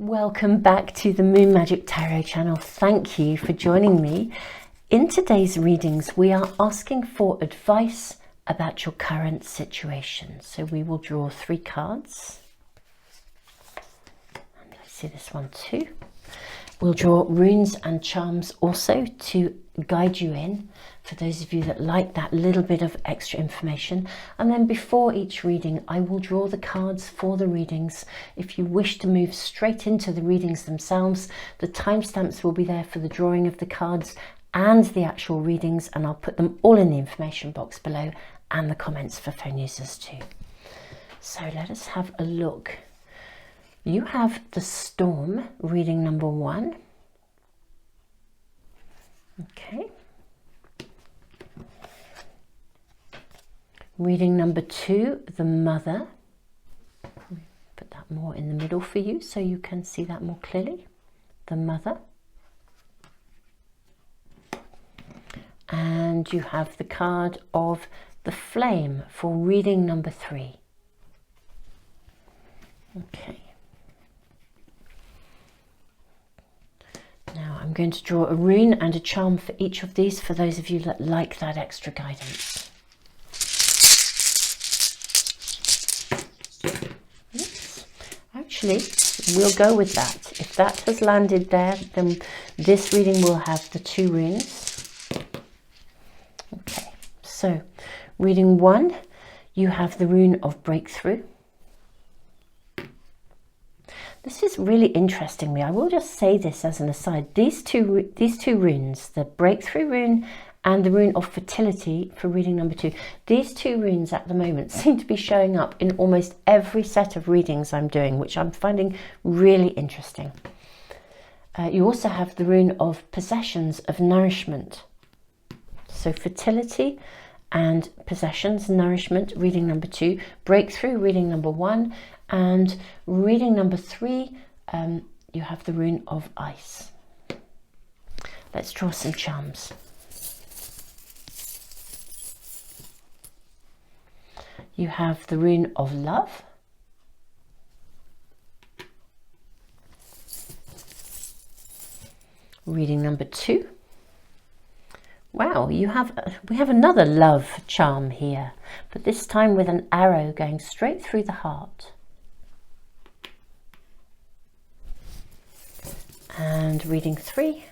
Welcome back to the Moon Magic Tarot channel. Thank you for joining me. In today's readings, we are asking for advice about your current situation. So we will draw 3 cards. And I see this one too. We'll draw runes and charms also to guide you in, for those of you that like that little bit of extra information. And then before each reading, I will draw the cards for the readings. If you wish to move straight into the readings themselves, the timestamps will be there for the drawing of the cards and the actual readings, and I'll put them all in the information box below and the comments for phone users too. So let us have a look. You have the Storm, reading number 1. Okay. Reading number 2, the Mother. Put that more in the middle for you so you can see that more clearly. The Mother. And you have the card of the Flame for reading number 3. Okay. Now I'm going to draw a rune and a charm for each of these for those of you that like that extra guidance. Oops. Actually, we'll go with that. If that has landed there, then this reading will have the 2 runes. Okay, so reading 1, you have the rune of Breakthrough. This is really interesting me. I will just say this as an aside. These two runes, the Breakthrough rune and the rune of Fertility for reading number 2, these 2 runes at the moment seem to be showing up in almost every set of readings I'm doing, which I'm finding really interesting. You also have the rune of Possessions of Nourishment. So Fertility and Possessions, Nourishment, reading number 2, Breakthrough, reading number 1, and reading number 3, you have the rune of Ice. Let's draw some charms. You have the rune of Love. Reading number 2. Wow, we have another love charm here, but this time with an arrow going straight through the heart. And reading 3,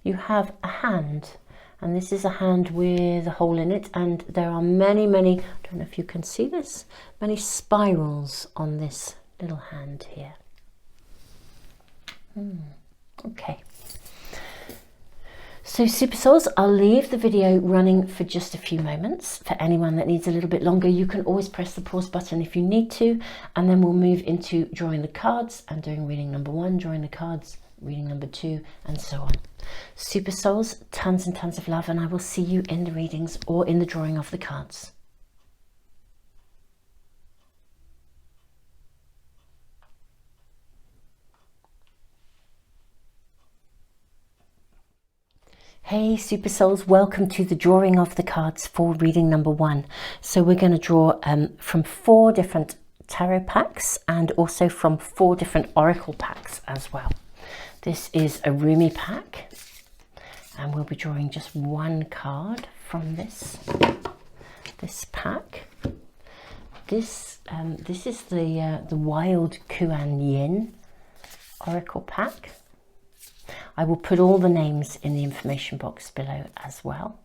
you have a hand, and this is a hand with a hole in it, and there are many, I don't know if you can see this, many spirals on this little hand here. Okay. So Super Souls, I'll leave the video running for just a few moments. For anyone that needs a little bit longer, you can always press the pause button if you need to, and then we'll move into drawing the cards and doing reading number 1, drawing the cards, reading number 2, and so on. Super Souls, tons and tons of love, and I will see you in the readings or in the drawing of the cards. Hey Super Souls, welcome to the drawing of the cards for reading number 1. So we're going to draw from 4 different tarot packs and also from 4 different oracle packs as well. This is a Rumi pack, and we'll be drawing just 1 card from this pack. This is the Wild Kuan Yin oracle pack. I will put all the names in the information box below as well.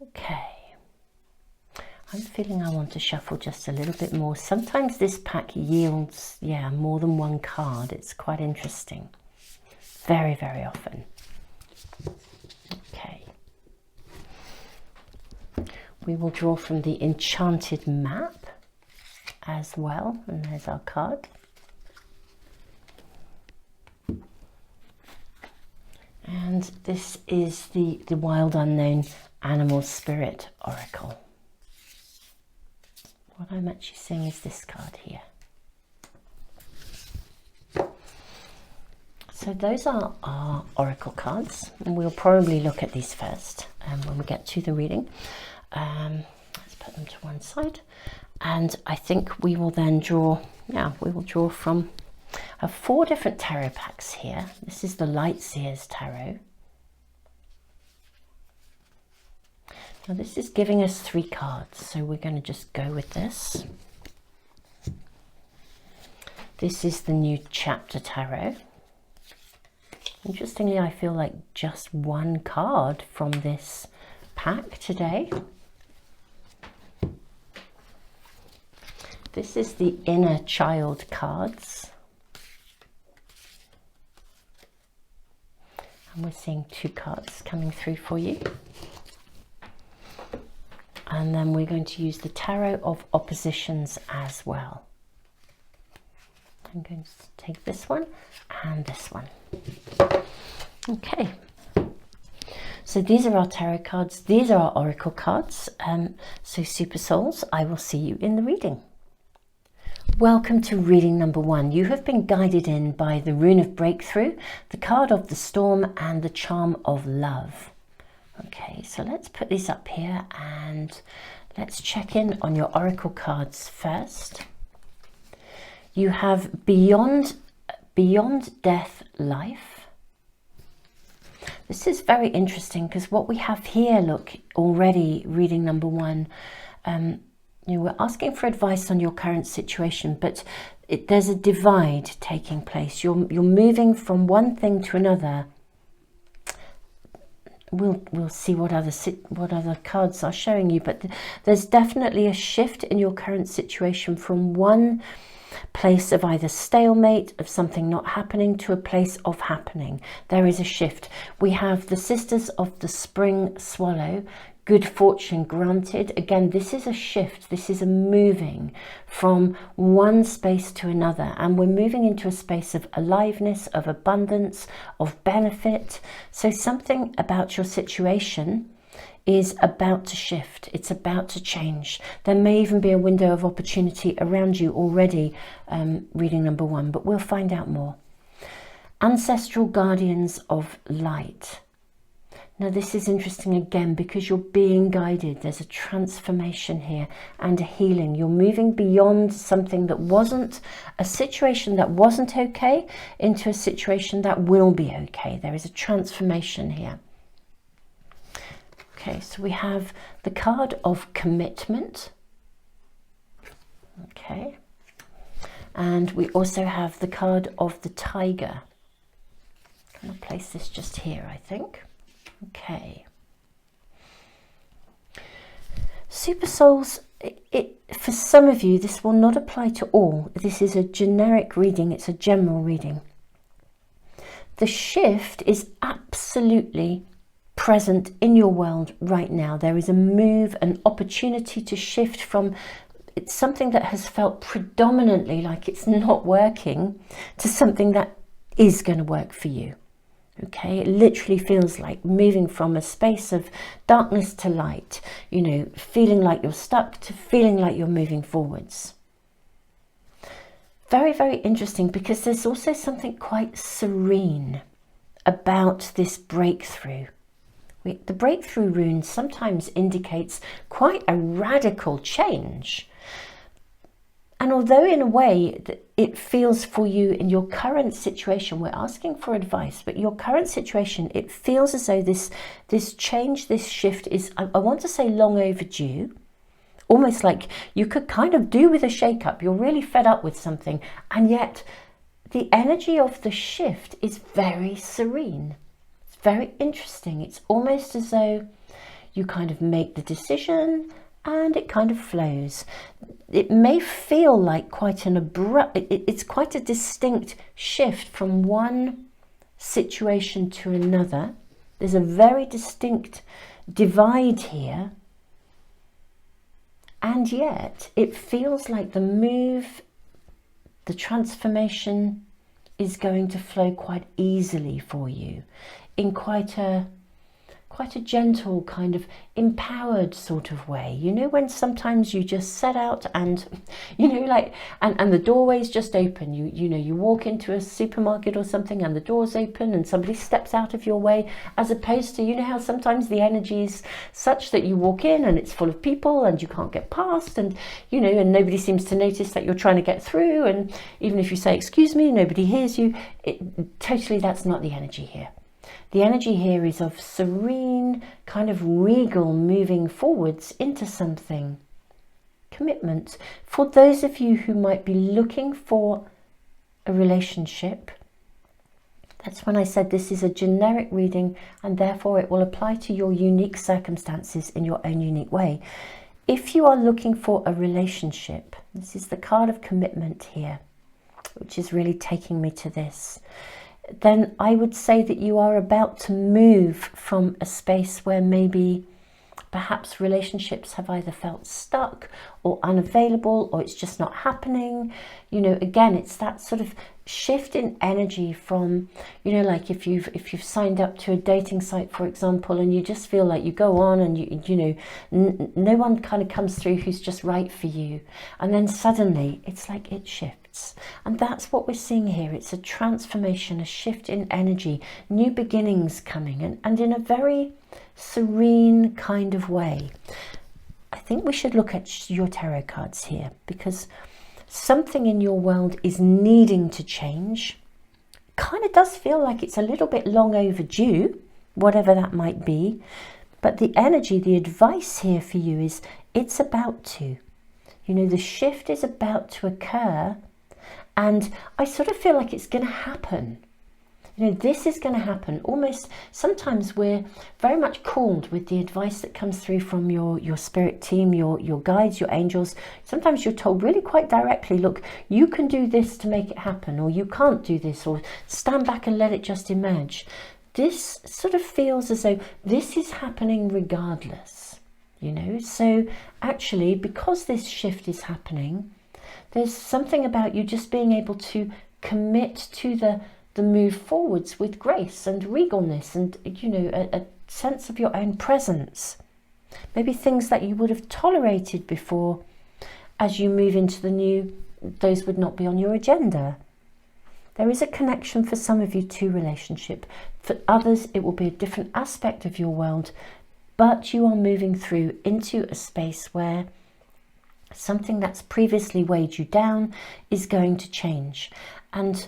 Okay. I'm feeling I want to shuffle just a little bit more. Sometimes this pack yields, more than 1 card. It's quite interesting. Very, very often. Okay. We will draw from the Enchanted Map as well. And there's our card. And this is the Wild Unknown Animal Spirit Oracle. What I'm actually seeing is this card here. So those are our oracle cards, and we'll probably look at these first when we get to the reading. Let's put them to one side. And I think we will then draw, we will draw from 4 different tarot packs here. This is the Light Seers Tarot. Now this is giving us 3 cards, so we're going to just go with this. This is the New Chapter Tarot. Interestingly, I feel like just 1 card from this pack today. This is the Inner Child cards. And we're seeing 2 cards coming through for you. And then we're going to use the Tarot of Oppositions as well. I'm going to take this one and this one. Okay. So these are our tarot cards. These are our oracle cards. So Super Souls, I will see you in the reading. Welcome to reading number 1. You have been guided in by the Rune of Breakthrough, the Card of the Storm, and the Charm of Love. Okay, so let's put these up here and let's check in on your oracle cards first. You have Beyond Death, Life. This is very interesting because what we have here, look, already reading number 1, we're asking for advice on your current situation, but there's a divide taking place. You're moving from one thing to another. We'll see what other cards are showing you, but there's definitely a shift in your current situation from one place of either stalemate, of something not happening, to a place of happening. There is a shift. We have the Sisters of the Spring Swallow, good fortune granted. Again, this is a shift. This is a moving from one space to another, and we're moving into a space of aliveness, of abundance, of benefit. So something about your situation is about to shift. It's about to change. There may even be a window of opportunity around you already, reading number 1, but we'll find out more. Ancestral Guardians of Light. Now this is interesting again because you're being guided. There's a transformation here and a healing. You're moving beyond something that wasn't, a situation that wasn't okay, into a situation that will be okay. There is a transformation here. Okay, so we have the card of Commitment. Okay. And we also have the card of the Tiger. I'm going to place this just here, I think. Okay. Super Souls, for some of you, this will not apply to all. This is a generic reading. It's a general reading. The shift is absolutely present in your world right now. There is a move, an opportunity to shift from something that has felt predominantly like it's not working to something that is going to work for you. Okay, it literally feels like moving from a space of darkness to light, feeling like you're stuck to feeling like you're moving forwards. Very, very interesting, because there's also something quite serene about this breakthrough. The breakthrough rune sometimes indicates quite a radical change. And although in a way it feels for you in your current situation, we're asking for advice, but your current situation, it feels as though this change, this shift is, I want to say, long overdue. Almost like you could kind of do with a shake-up. You're really fed up with something, and yet the energy of the shift is very serene. It's very interesting. It's almost as though you kind of make the decision and it kind of flows. It may feel like quite an abrupt, it's quite a distinct shift from one situation to another. There's a very distinct divide here. And yet it feels like the move, the transformation is going to flow quite easily for you in quite a quite a gentle, kind of empowered sort of way. You know, when sometimes you just set out and, you know, like, and the doorway's just open. You know, you walk into a supermarket or something and the door's open and somebody steps out of your way, as opposed to, you know, how sometimes the energy is such that you walk in and it's full of people and you can't get past, and, you know, and nobody seems to notice that you're trying to get through. And even if you say, excuse me, nobody hears you. Totally, that's not the energy here. The energy here is of serene, kind of regal moving forwards into something. Commitment. For those of you who might be looking for a relationship, that's when I said this is a generic reading and therefore it will apply to your unique circumstances in your own unique way. If you are looking for a relationship, this is the card of commitment here, which is really taking me to this, then I would say that you are about to move from a space where maybe perhaps relationships have either felt stuck or unavailable, or it's just not happening. You know, again, it's that sort of shift in energy from, you know, like if you've signed up to a dating site, for example, and you just feel like you go on and you know, no one kind of comes through who's just right for you, and then suddenly it's like it shifts. And that's what we're seeing here. It's a transformation, a shift in energy, new beginnings coming, and in a very serene kind of way. I think we should look at your tarot cards here, because something in your world is needing to change. Kind of does feel like it's a little bit long overdue, whatever that might be. But the energy, the advice here for you is it's about to. You know, the shift is about to occur. And I sort of feel like it's going to happen. You know, this is going to happen. Almost sometimes we're very much called with the advice that comes through from your spirit team, your guides, your angels. Sometimes you're told really quite directly, look, you can do this to make it happen, or you can't do this, or stand back and let it just emerge. This sort of feels as though this is happening regardless, you know. So actually, because this shift is happening, there's something about you just being able to commit to the move forwards with grace and regalness and, you know, a sense of your own presence. Maybe things that you would have tolerated before, as you move into the new, those would not be on your agenda. There is a connection for some of you to relationship. For others, it will be a different aspect of your world, but you are moving through into a space where something that's previously weighed you down is going to change. And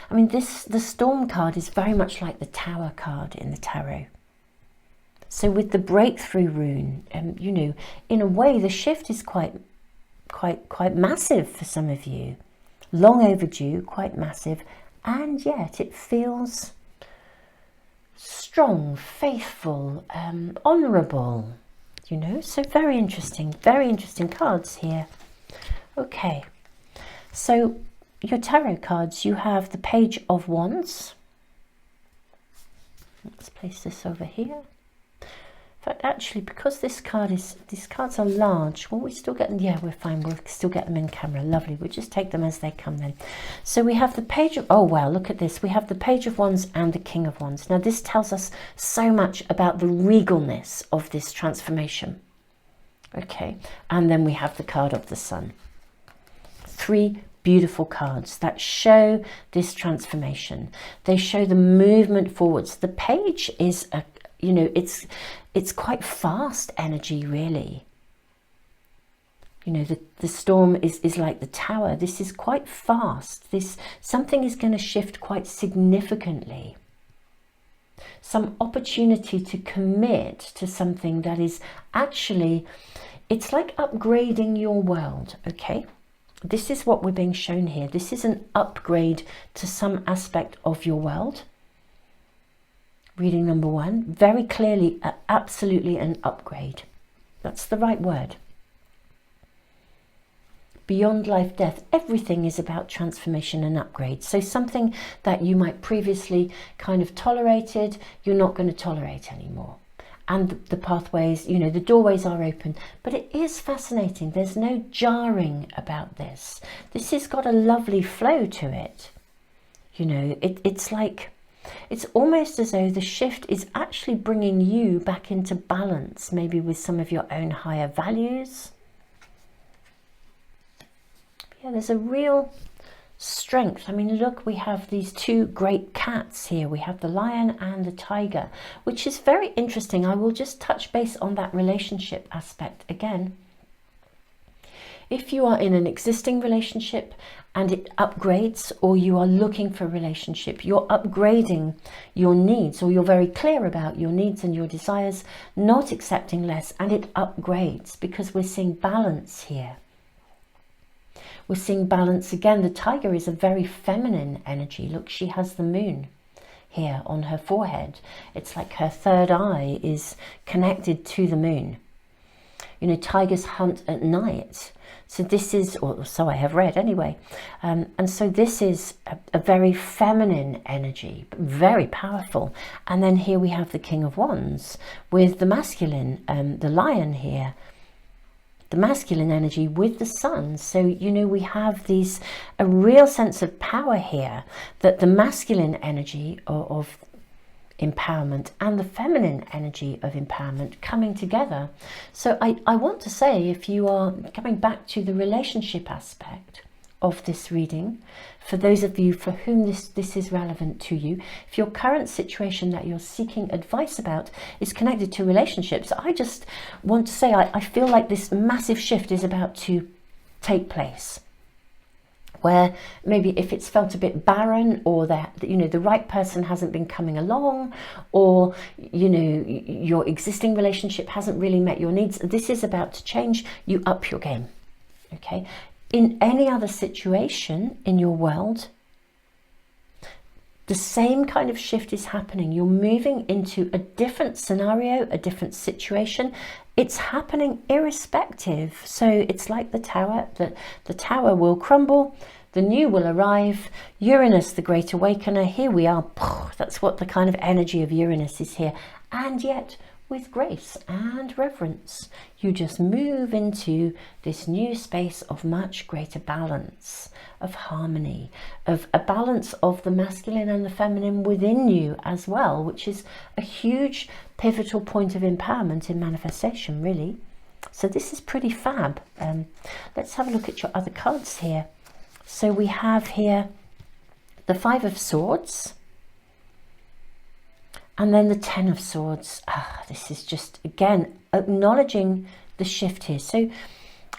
I mean, the Storm card is very much like the Tower card in the tarot. So with the breakthrough rune, you know, in a way, the shift is quite massive for some of you. Long overdue, quite massive, and yet it feels strong, faithful, honourable. You know, so very interesting cards here. Okay, so your tarot cards, you have the Page of Wands. Let's place this over here. In fact, actually, because these cards are large, will we still get them? Yeah, we're fine. We'll still get them in camera. Lovely. We'll just take them as they come then. So we have the Page of... Oh, wow, look at this. We have the Page of Wands and the King of Wands. Now, this tells us so much about the regalness of this transformation. Okay, and then we have the card of the Sun. 3 beautiful cards that show this transformation. They show the movement forwards. The Page is a, you know, it's quite fast energy, really. You know, the Storm is like the Tower. This is quite fast. Something is going to shift quite significantly. Some opportunity to commit to something that is actually, it's like upgrading your world, okay? This is what we're being shown here. This is an upgrade to some aspect of your world. Reading number 1, very clearly, absolutely an upgrade. That's the right word. Beyond life, death, everything is about transformation and upgrade. So something that you might previously kind of tolerated, you're not going to tolerate anymore. And the pathways, you know, the doorways are open. But it is fascinating. There's no jarring about this. This has got a lovely flow to it. You know, it's like It's almost as though the shift is actually bringing you back into balance, maybe with some of your own higher values. Yeah, there's a real strength. I mean, look, we have these two great cats here. We have the lion and the tiger, which is very interesting. I will just touch base on that relationship aspect again. If you are in an existing relationship and it upgrades, or you are looking for a relationship, you're upgrading your needs, or you're very clear about your needs and your desires, not accepting less, and it upgrades because we're seeing balance here. We're seeing balance again. The tiger is a very feminine energy. Look, she has the moon here on her forehead. It's like her third eye is connected to the moon. You know, tigers hunt at night. So this is, or so I have read anyway. And so this is a very feminine energy, very powerful. And then here we have the King of Wands with the masculine, the lion here. The masculine energy with the sun. So, you know, we have a real sense of power here, that the masculine energy of empowerment and the feminine energy of empowerment coming together. So I want to say, if you are coming back to the relationship aspect of this reading, for those of you for whom this is relevant to you, if your current situation that you're seeking advice about is connected to relationships, I just want to say I feel like this massive shift is about to take place, where maybe if it's felt a bit barren, or that, you know, the right person hasn't been coming along, or, you know, your existing relationship hasn't really met your needs, this is about to change. You up your game. Okay. In any other situation in your world, the same kind of shift is happening. You're moving into a different scenario, a different situation. It's happening irrespective. So it's like the tower, the tower will crumble, the new will arrive. Uranus, the great awakener, here we are. That's what the kind of energy of Uranus is here. And yet, with grace and reverence, you just move into this new space of much greater balance, of harmony, of a balance of the masculine and the feminine within you as well, which is a huge pivotal point of empowerment in manifestation, really. So this is pretty fab. Let's have a look at your other cards here. So we have here the Five of Swords, and then the Ten of Swords. This is just, again, acknowledging the shift here. So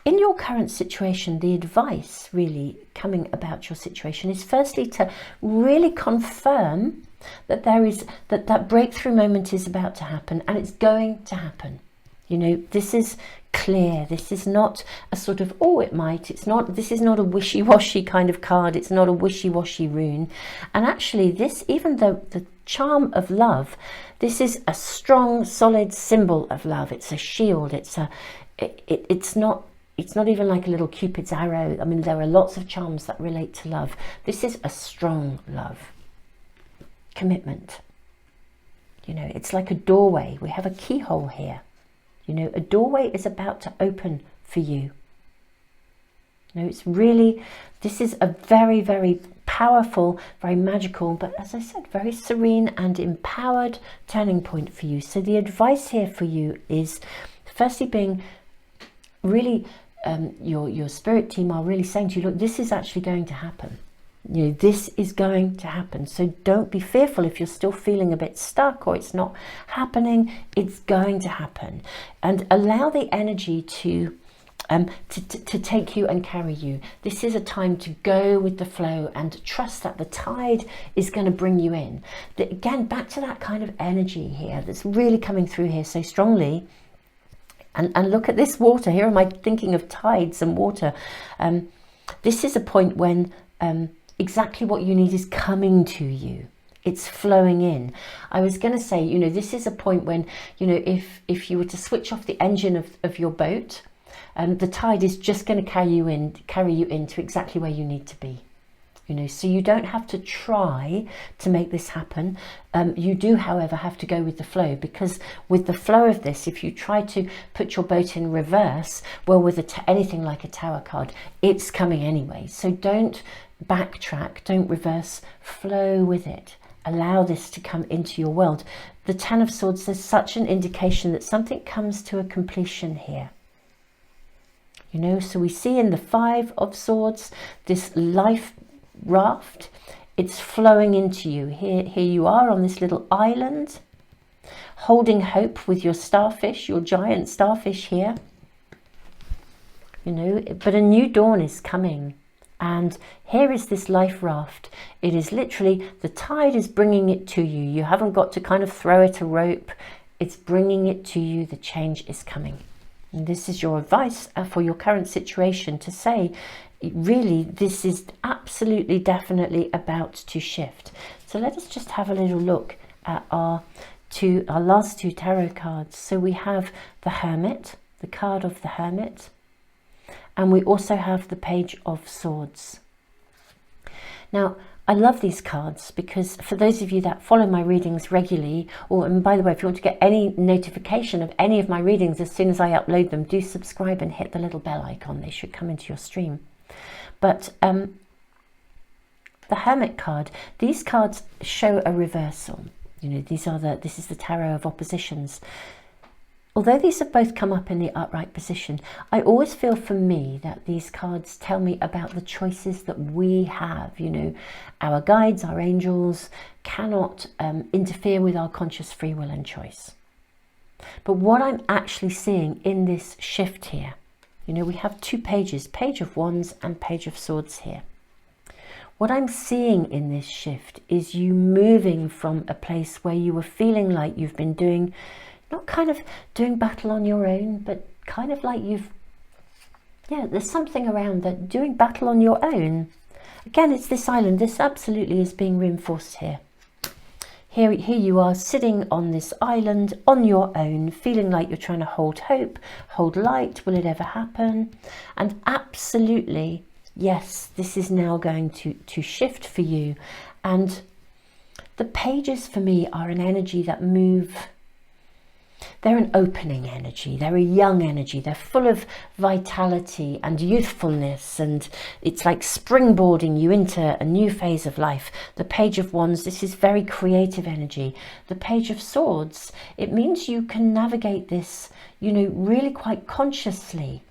in your current situation, the advice really coming about your situation is firstly to really confirm that that breakthrough moment is about to happen, and it's going to happen. You know, this is clear. This is not a sort of, oh, it might. This is not a wishy-washy kind of card. It's not a wishy-washy rune. And actually this, even though the charm of love, this is a strong, solid symbol of love. It's a shield. It's not even like a little Cupid's arrow. I mean, there are lots of charms that relate to love. This is a strong love. Commitment. You know, it's like a doorway. We have a keyhole here. You know, a doorway is about to open for you. You know, it's really, this is a very, very powerful, very magical, but as I said, very serene and empowered turning point for you. So the advice here for you is firstly being really, your spirit team are really saying to you, look, this is actually going to happen. You know, this is going to happen. So don't be fearful if you're still feeling a bit stuck or it's not happening. It's going to happen. And allow the energy to take you and carry you. This is a time to go with the flow and trust that the tide is going to bring you in. Again, back to that kind of energy here that's really coming through here so strongly. And look at this water. Here am I thinking of tides and water. This is a point when exactly what you need is coming to you. It's flowing in. I was going to say, you know, this is a point when, you know, if you were to switch off the engine of your boat, the tide is just going to carry you in to exactly where you need to be. You know, so you don't have to try to make this happen. You do, however, have to go with the flow, because with the flow of this, if you try to put your boat in reverse, well, with anything like a tower card, it's coming anyway. So don't backtrack, don't reverse, flow with it allow this to come into your world. The Ten of Swords, there's such an indication that something comes to a completion here. You know, so we see in the Five of Swords, this life raft, it's flowing into you. Here you are on this little island, holding hope with your starfish, your giant starfish here. You know, but a new dawn is coming. And here is this life raft. It is literally, the tide is bringing it to you. You haven't got to kind of throw it a rope. It's bringing it to you. The change is coming. And this is your advice for your current situation, to say, really, this is absolutely, definitely about to shift. So let us just have a little look at our last two tarot cards. So we have the Hermit, the card of the Hermit. And we also have the Page of Swords. Now, I love these cards because for those of you that follow my readings regularly, and by the way, if you want to get any notification of any of my readings as soon as I upload them, do subscribe and hit the little bell icon. They should come into your stream. But the Hermit card, these cards show a reversal. You know, this is the tarot of oppositions. Although these have both come up in the upright position, I always feel for me that these cards tell me about the choices that we have. You know, our guides, our angels cannot interfere with our conscious free will and choice. But what I'm actually seeing in this shift here, you know, we have two pages, Page of Wands and Page of Swords here. What I'm seeing in this shift is you moving from a place where you were feeling like you've been doing, not kind of doing battle on your own, but kind of like there's something around that, doing battle on your own. Again, it's this island. This absolutely is being reinforced here. Here you are sitting on this island on your own, feeling like you're trying to hold hope, hold light. Will it ever happen? And absolutely, yes, this is now going to shift for you. And the pages for me are an energy that move. They're an opening energy, they're a young energy, they're full of vitality and youthfulness, and it's like springboarding you into a new phase of life. The Page of Wands, this is very creative energy. The Page of Swords, it means you can navigate this, you know, really quite consciously.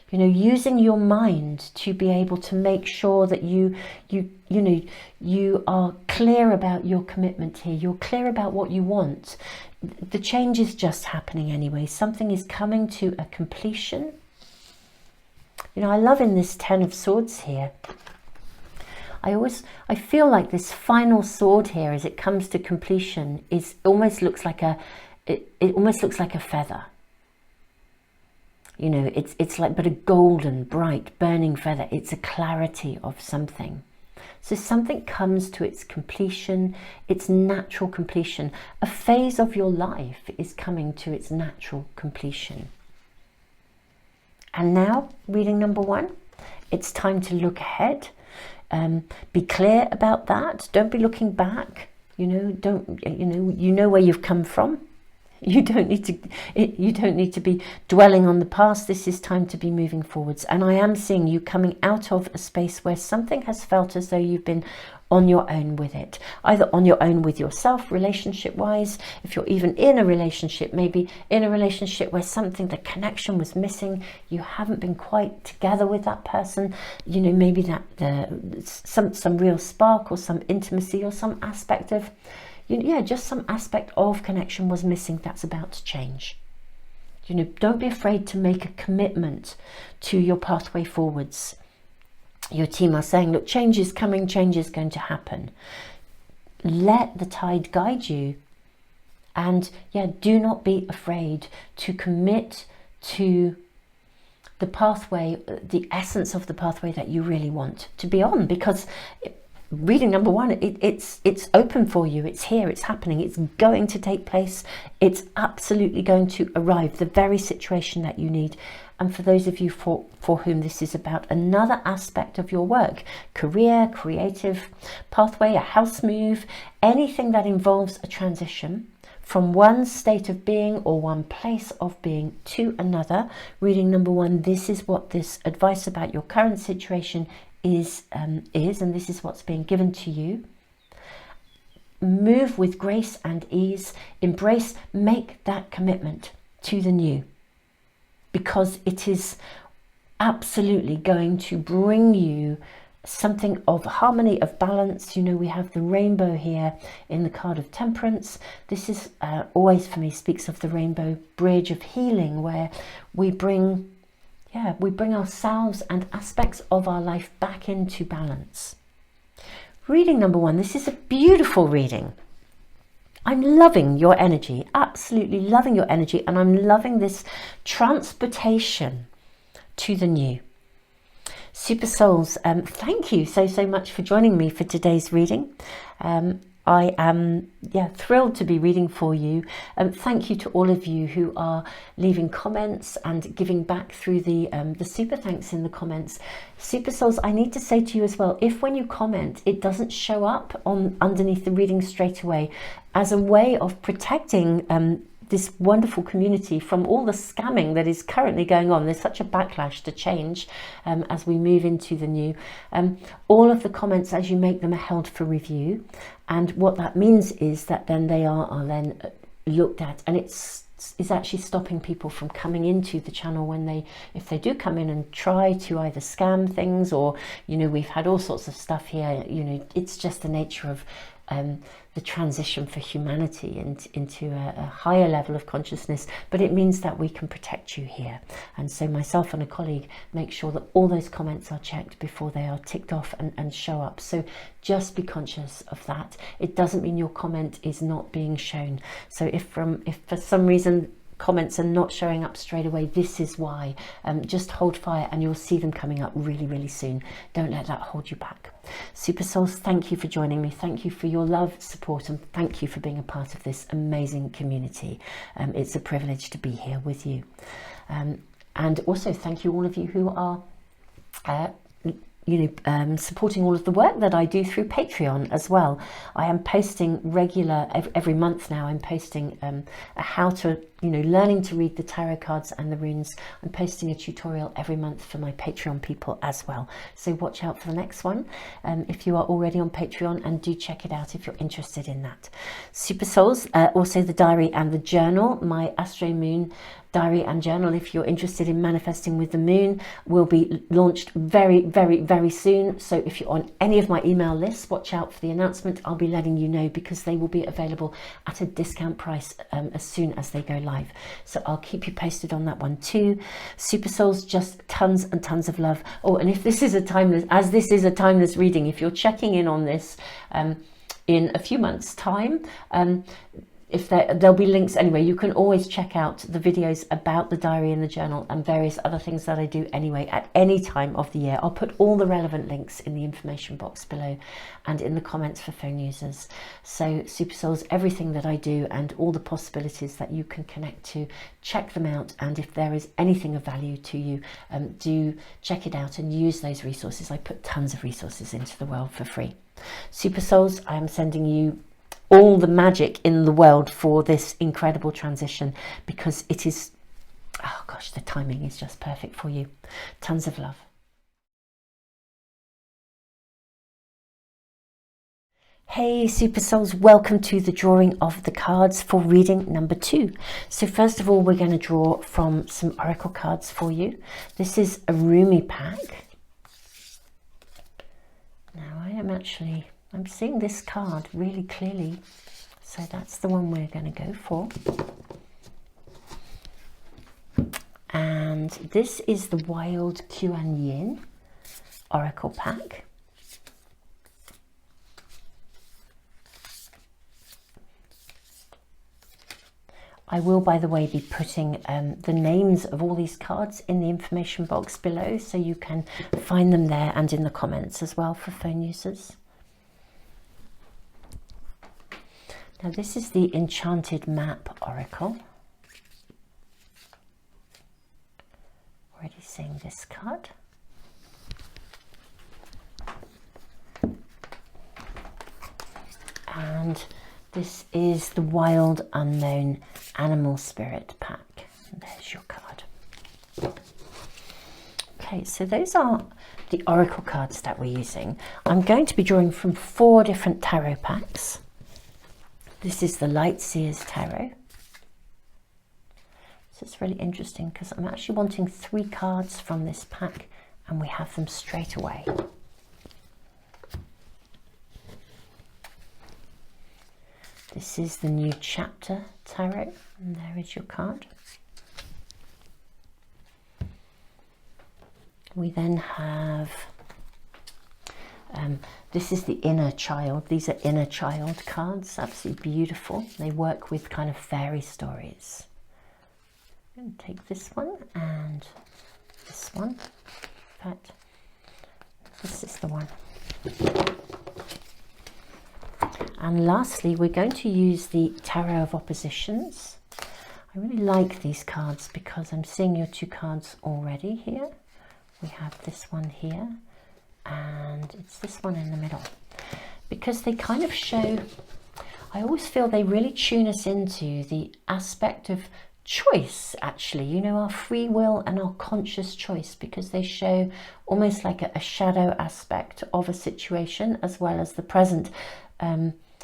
You know, using your mind to be able to make sure that you are clear about your commitment here. You're clear about what you want. The change is just happening anyway. Something is coming to a completion. You know, I love in this Ten of Swords here. I feel like this final sword here, as it comes to completion, almost looks like a feather. You know, it's like, but a golden, bright, burning feather. It's a clarity of something. So something comes to its completion, its natural completion. A phase of your life is coming to its natural completion. And now, reading number one, it's time to look ahead. Be clear about that. Don't be looking back. You know where you've come from. You don't need to be dwelling on the past. This is time to be moving forwards. And I am seeing you coming out of a space where something has felt as though you've been on your own with it. Either on your own with yourself, relationship-wise, if you're even in a relationship, maybe in a relationship where the connection was missing, you haven't been quite together with that person, you know, maybe that some real spark or some intimacy or some aspect of, just some aspect of connection was missing. That's about to change. You know, don't be afraid to make a commitment to your pathway forwards. Your team are saying, look, change is coming, change is going to happen. Let the tide guide you. And do not be afraid to commit to the pathway, the essence of the pathway that you really want to be on, because reading number one, it's open for you. It's here, it's happening, it's going to take place, it's absolutely going to arrive, the very situation that you need. And for those of you for whom this is about another aspect of your work, career, creative pathway, a house move, anything that involves a transition from one state of being or one place of being to another, reading number one, this is what this advice about your current situation is, and this is what's being given to you. move with grace and ease, embrace, make that commitment to the new, because it is absolutely going to bring you something of harmony, of balance. You know, we have the rainbow here in the card of Temperance. This is always, for me, speaks of the rainbow bridge of healing, where we bring ourselves and aspects of our life back into balance. Reading number 1, this is a beautiful reading. I'm loving your energy, absolutely loving your energy, and I'm loving this transportation to the new. Super Souls, thank you so much for joining me for today's reading. I am thrilled to be reading for you. Thank you to all of you who are leaving comments and giving back through the super thanks in the comments. Super Souls, I need to say to you as well, if when you comment it doesn't show up on underneath the reading straight away, as a way of protecting this wonderful community from all the scamming that is currently going on. There's such a backlash to change as we move into the new. All of the comments, as you make them, are held for review, and what that means is that then they are then looked at, and it's actually stopping people from coming into the channel when if they do come in and try to either scam things, or, you know, we've had all sorts of stuff here. You know, it's just the nature of the transition for humanity into a higher level of consciousness, but it means that we can protect you here. And so myself and a colleague make sure that all those comments are checked before they are ticked off and show up. So just be conscious of that. It doesn't mean your comment is not being shown. So if for some reason comments are not showing up straight away, this is why. Just hold fire and you'll see them coming up really soon. Don't let that hold you back. Super Souls, thank you for joining me. Thank you for your love, support, and thank you for being a part of this amazing community. It's a privilege to be here with you. And also thank you all of you who are supporting all of the work that I do through Patreon as well. I am posting regular, every month now, I'm posting a how to, learning to read the tarot cards and the runes. I'm posting a tutorial every month for my Patreon people as well. So watch out for the next one if you are already on Patreon, and do check it out if you're interested in that. Super Souls, also the diary and the journal, my Astro-Moon diary and journal, if you're interested in manifesting with the moon, will be launched very soon. So if you're on any of my email lists, watch out for the announcement. I'll be letting you know, because they will be available at a discount price as soon as they go live. So I'll keep you posted on that one too. Super Souls, just tons and tons of love. Oh, and if this is a timeless reading, if you're checking in on this in a few months' time, if there'll be links anyway. You can always check out the videos about the diary and the journal and various other things that I do anyway at any time of the year. I'll put all the relevant links in the information box below and in the comments for phone users. So Super Souls, everything that I do and all the possibilities that you can connect to, check them out. And if there is anything of value to you, do check it out and use those resources. I put tons of resources into the world for free. Super Souls, I am sending you all the magic in the world for this incredible transition, because it is, oh gosh, the timing is just perfect for you. Tons of love. Hey Super Souls, welcome to the drawing of the cards for reading number 2. So first of all, we're going to draw from some oracle cards for you. This is a Rumi pack. Now I'm seeing this card really clearly, so that's the one we're going to go for. And this is the Wild Kuan Oracle pack. I will, by the way, be putting the names of all these cards in the information box below, so you can find them there, and in the comments as well for phone users. Now this is the Enchanted Map Oracle. Already seeing this card. And this is the Wild Unknown Animal Spirit pack. And there's your card. Okay, so those are the oracle cards that we're using. I'm going to be drawing from 4 different tarot packs. This is the Light Seers Tarot. So it's really interesting because I'm actually wanting 3 cards from this pack and we have them straight away. This is the New Chapter Tarot, and there is your card. We then have, this is the Inner Child. These are Inner Child cards, absolutely beautiful. They work with kind of fairy stories. I'm going to take this one and this one. In fact, this is the one. And lastly, we're going to use the Tarot of Oppositions. I really like these cards because I'm seeing your 2 cards already here. We have this one here, and it's this one in the middle. Because they kind of show, I always feel they really tune us into the aspect of choice, actually, you know, our free will and our conscious choice, because they show almost like a shadow aspect of a situation as well as the present.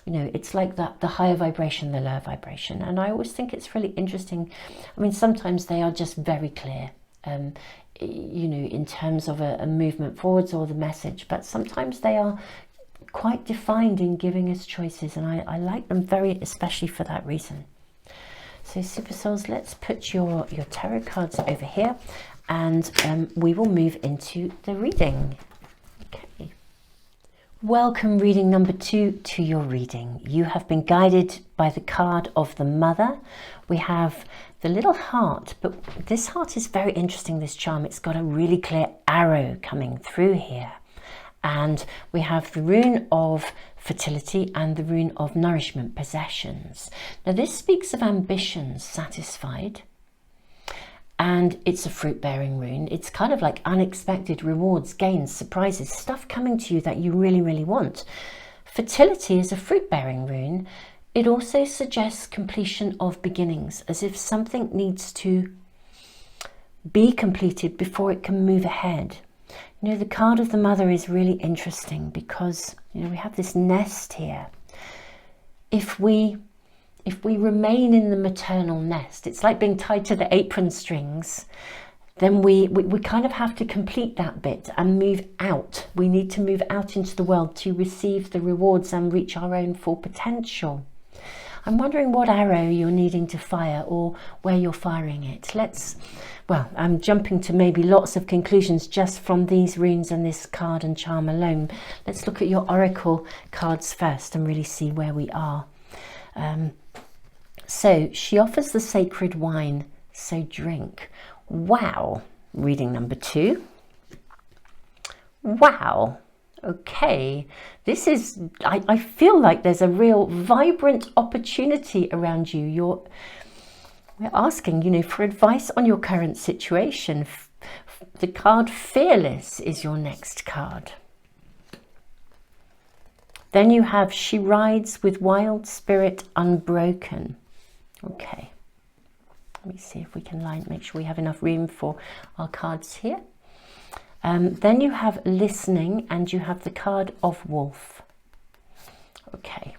You know, it's like that, the higher vibration, the lower vibration. And I always think it's really interesting. I mean, sometimes they are just very clear, you know, in terms of a movement forwards or the message, but sometimes they are quite defined in giving us choices. And I like them very, especially for that reason. So Super Souls, let's put your tarot cards over here and we will move into the reading. Okay. Welcome, reading number 2 to your reading. You have been guided by the card of the Mother. We have the little heart, but this heart is very interesting, this charm. It's got a really clear arrow coming through here. And we have the rune of fertility and the rune of nourishment, possessions. Now this speaks of ambitions satisfied, and it's a fruit-bearing rune. It's kind of like unexpected rewards, gains, surprises, stuff coming to you that you really, really want. Fertility is a fruit-bearing rune. It also suggests completion of beginnings, as if something needs to be completed before it can move ahead. You know, the card of the Mother is really interesting because, you know, we have this nest here. If we remain in the maternal nest, it's like being tied to the apron strings, then we kind of have to complete that bit and move out. We need to move out into the world to receive the rewards and reach our own full potential. I'm wondering what arrow you're needing to fire or where you're firing it. Well, I'm jumping to maybe lots of conclusions just from these runes and this card and charm alone. Let's look at your oracle cards first and really see where we are. So she offers the sacred wine, so drink. Wow, reading number 2. Wow. Okay, this is, I feel like there's a real vibrant opportunity around you. We're asking, you know, for advice on your current situation. The card Fearless is your next card. Then you have She Rides with Wild Spirit Unbroken. Okay, let me see if we can make sure we have enough room for our cards here. Then you have Listening, and you have the card of Wolf. Okay,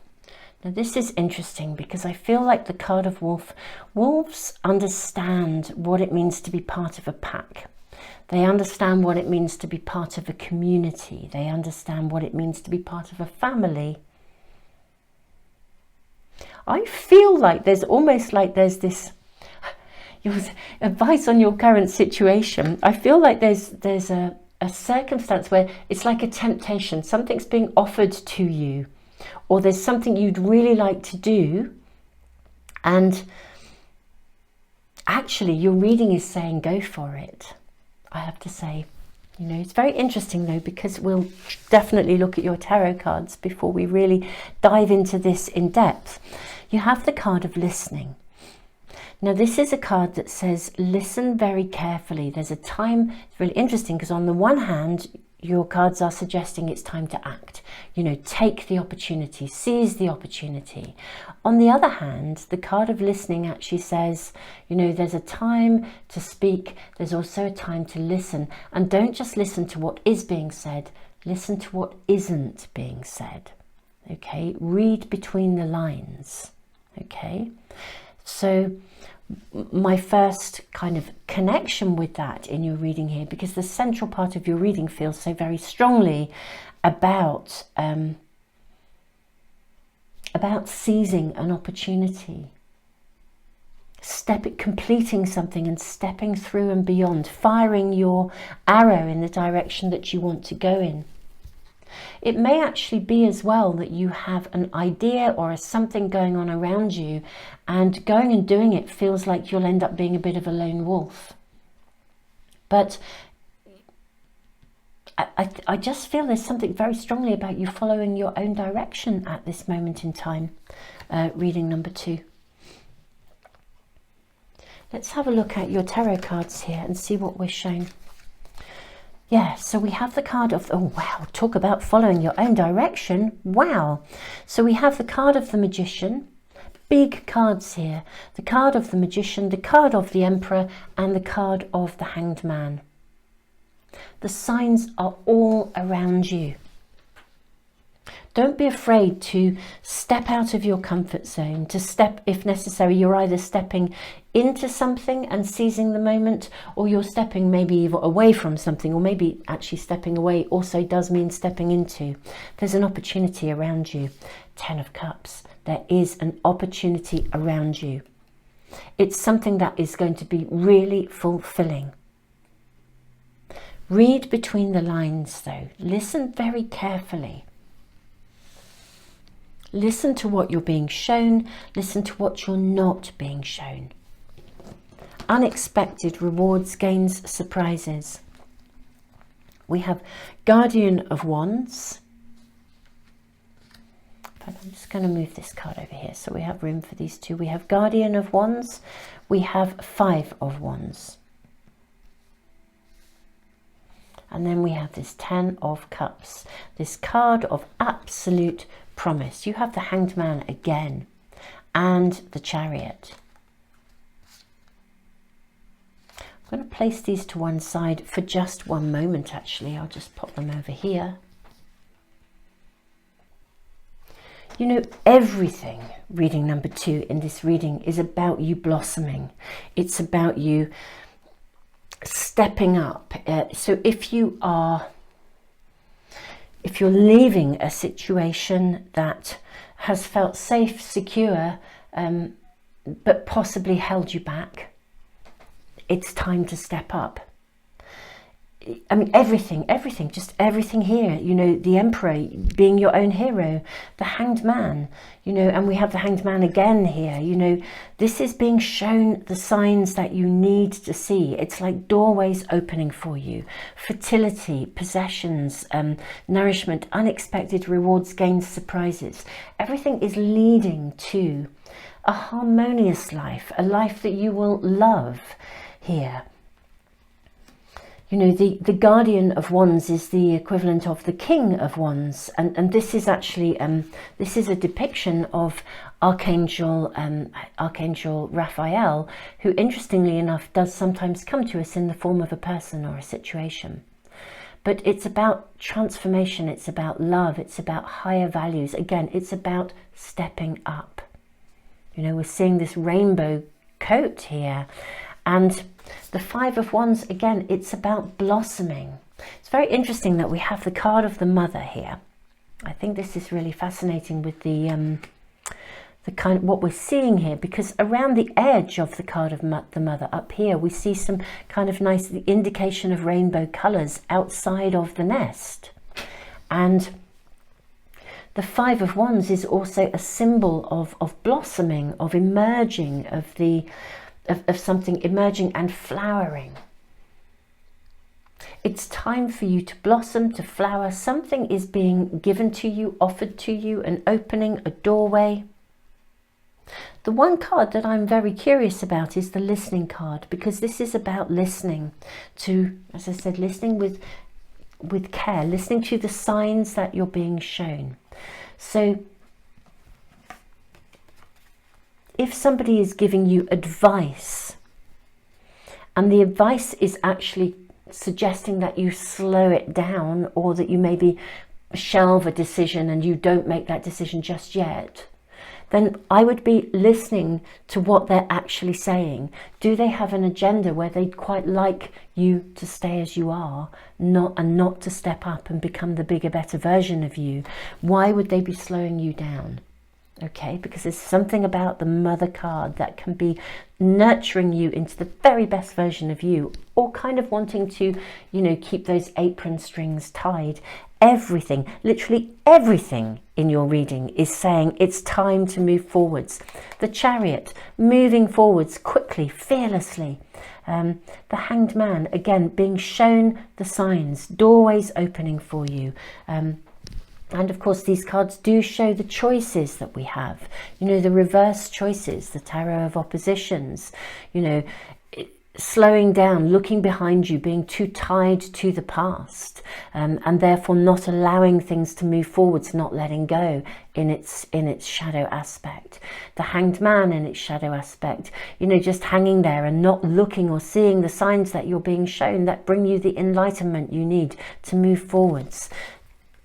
now this is interesting because I feel like the card of wolves understand what it means to be part of a pack. They understand what it means to be part of a community. They understand what it means to be part of a family. I feel like there's almost like there's this your advice on your current situation. I feel like there's a circumstance where it's like a temptation. Something's being offered to you, or there's something you'd really like to do, and actually your reading is saying go for it. I have to say, you know, it's very interesting though, because we'll definitely look at your tarot cards before we really dive into this in depth. You have the card of Listening. Now this is a card that says listen very carefully. There's a time, it's really interesting because on the one hand your cards are suggesting it's time to act, you know, take the opportunity, seize the opportunity. On the other hand, the card of Listening actually says, you know, there's a time to speak, there's also a time to listen, and don't just listen to what is being said, listen to what isn't being said. Okay, read between the lines. Okay, so my first kind of connection with that in your reading here, because the central part of your reading feels so very strongly about seizing an opportunity, completing something and stepping through and beyond, firing your arrow in the direction that you want to go in. It may actually be as well that you have an idea or something going on around you, and going and doing it feels like you'll end up being a bit of a lone wolf. But I just feel there's something very strongly about you following your own direction at this moment in time. Reading number 2. Let's have a look at your tarot cards here and see what we're shown. Yeah, so we have the card of, oh wow, talk about following your own direction. Wow. So we have the card of the Magician, big cards here. The card of the Magician, the card of the Emperor, and the card of the Hanged Man. The signs are all around you. Don't be afraid to step out of your comfort zone, to step, if necessary. You're either stepping into something and seizing the moment, or you're stepping maybe away from something, or maybe actually stepping away also does mean stepping into. There's an opportunity around you. 10 of Cups. There is an opportunity around you. It's something that is going to be really fulfilling. Read between the lines though. Listen very carefully. Listen to what you're being shown. Listen to what you're not being shown. Unexpected rewards, gains, surprises. We have Guardian of Wands. I'm just going to move this card over here so we have room for these two. We have Guardian of Wands. We have 5 of Wands. And then we have this 10 of Cups. This card of absolute promise. You have the Hanged Man again and the Chariot. I'm going to place these to one side for just one moment actually. I'll just pop them over here. You know, everything, reading number 2 in this reading, is about you blossoming. It's about you stepping up. So if you're leaving a situation that has felt safe, secure, but possibly held you back, it's time to step up. I mean, everything, just everything here, you know, the Emperor being your own hero, the Hanged Man, you know, and we have the Hanged Man again here, you know, this is being shown the signs that you need to see. It's like doorways opening for you, fertility, possessions, nourishment, unexpected rewards, gains, surprises. Everything is leading to a harmonious life, a life that you will love here. You know, the Guardian of Wands is the equivalent of the King of Wands, and this is actually this is a depiction of Archangel Raphael, who interestingly enough does sometimes come to us in the form of a person or a situation. But it's about transformation, it's about love, it's about higher values. Again, it's about stepping up. You know, we're seeing this rainbow coat here, and the 5 of Wands, again, it's about blossoming. It's very interesting that we have the card of the Mother here. I think this is really fascinating with the kind of what we're seeing here, because around the edge of the card of the Mother up here, we see some kind of nice indication of rainbow colours outside of the nest. And the 5 of Wands is also a symbol of blossoming, of emerging, of something emerging and flowering. It's time for you to blossom, to flower. Something is being given to you, offered to you, an opening, a doorway. The one card that I'm very curious about is the listening card, because this is about listening to, as I said, listening with care, listening to the signs that you're being shown. So if somebody is giving you advice, and the advice is actually suggesting that you slow it down, or that you maybe shelve a decision and you don't make that decision just yet, then I would be listening to what they're actually saying. Do they have an agenda where they'd quite like you to stay as you are, not to step up and become the bigger, better version of you? Why would they be slowing you down? Okay, because there's something about the Mother card that can be nurturing you into the very best version of you, or kind of wanting to, you know, keep those apron strings tied. Everything, literally everything in your reading is saying it's time to move forwards. The Chariot, moving forwards quickly, fearlessly. The Hanged Man, again, being shown the signs, doorways opening for you. And of course, these cards do show the choices that we have. You know, the reverse choices, the Tarot of Oppositions, you know, slowing down, looking behind you, being too tied to the past, and therefore not allowing things to move forwards, not letting go in its shadow aspect. The Hanged Man in its shadow aspect, you know, just hanging there and not looking or seeing the signs that you're being shown that bring you the enlightenment you need to move forwards.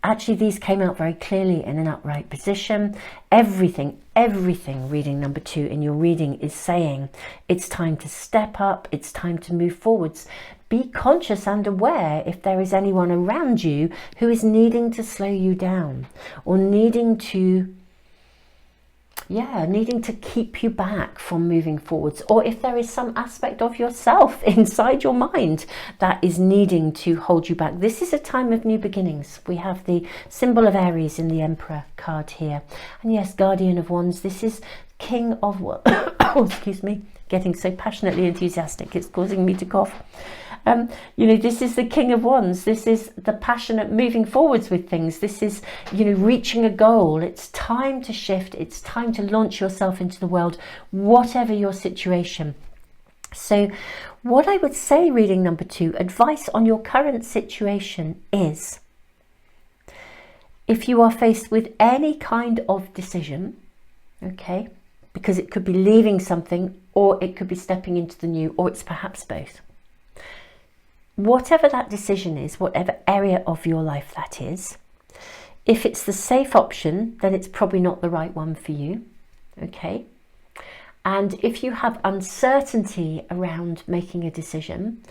Actually, these came out very clearly in an upright position. Everything reading number 2 in your reading is saying it's time to step up, it's time to move forwards. Be conscious and aware if there is anyone around you who is needing to slow you down, or needing to keep you back from moving forwards, or if there is some aspect of yourself inside your mind that is needing to hold you back. This is a time of new beginnings. We have the symbol of Aries in the Emperor card here, and yes, Guardian of Wands. This is King of oh, excuse me, getting so passionately enthusiastic it's causing me to cough. You know, this is the King of Wands. This is the passionate moving forwards with things. This is, you know, reaching a goal. It's time to shift. It's time to launch yourself into the world, whatever your situation. So what I would say, reading number 2, advice on your current situation is, if you are faced with any kind of decision, okay, because it could be leaving something, or it could be stepping into the new, or it's perhaps both. Whatever that decision is, whatever area of your life that is, if it's the safe option, then it's probably not the right one for you, okay? And if you have uncertainty around making a decision,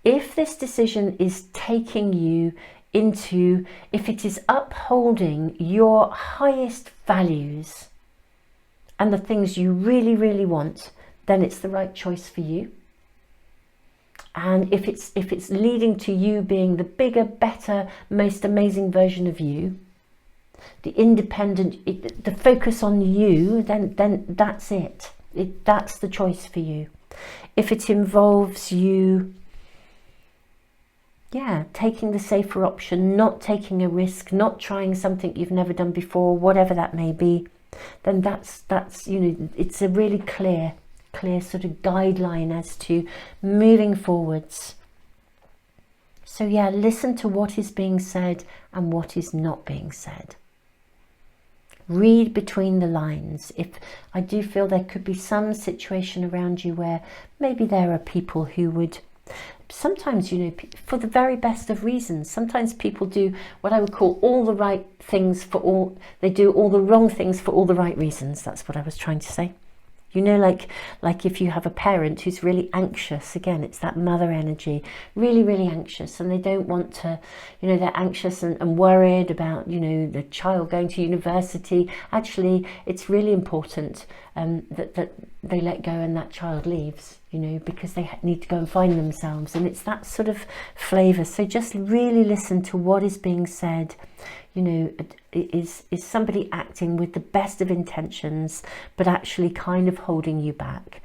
if this decision is taking you into, if it is upholding your highest values and the things you really, really want, then it's the right choice for you. And if it's leading to you being the bigger, better, most amazing version of you, the independent, the focus on you, then that's it. That's the choice for you. If it involves you, taking the safer option, not taking a risk, not trying something you've never done before, whatever that may be, then that's you know, it's a really clear sort of guideline as to moving forwards. So yeah, listen to what is being said and what is not being said. Read between the lines. If I do feel there could be some situation around you where maybe there are people who would, sometimes, you know, for the very best of reasons, sometimes people do what I would call all the right things for all, they do all the wrong things for all the right reasons. That's what I was trying to say. You know, like if you have a parent who's really anxious, again, it's that mother energy, really, really anxious, and they don't want to, you know, they're anxious and worried about, you know, the child going to university. Actually, it's really important that they let go and that child leaves, you know, because they need to go and find themselves. And it's that sort of flavour. So just really listen to what is being said. You know, is somebody acting with the best of intentions, but actually kind of holding you back?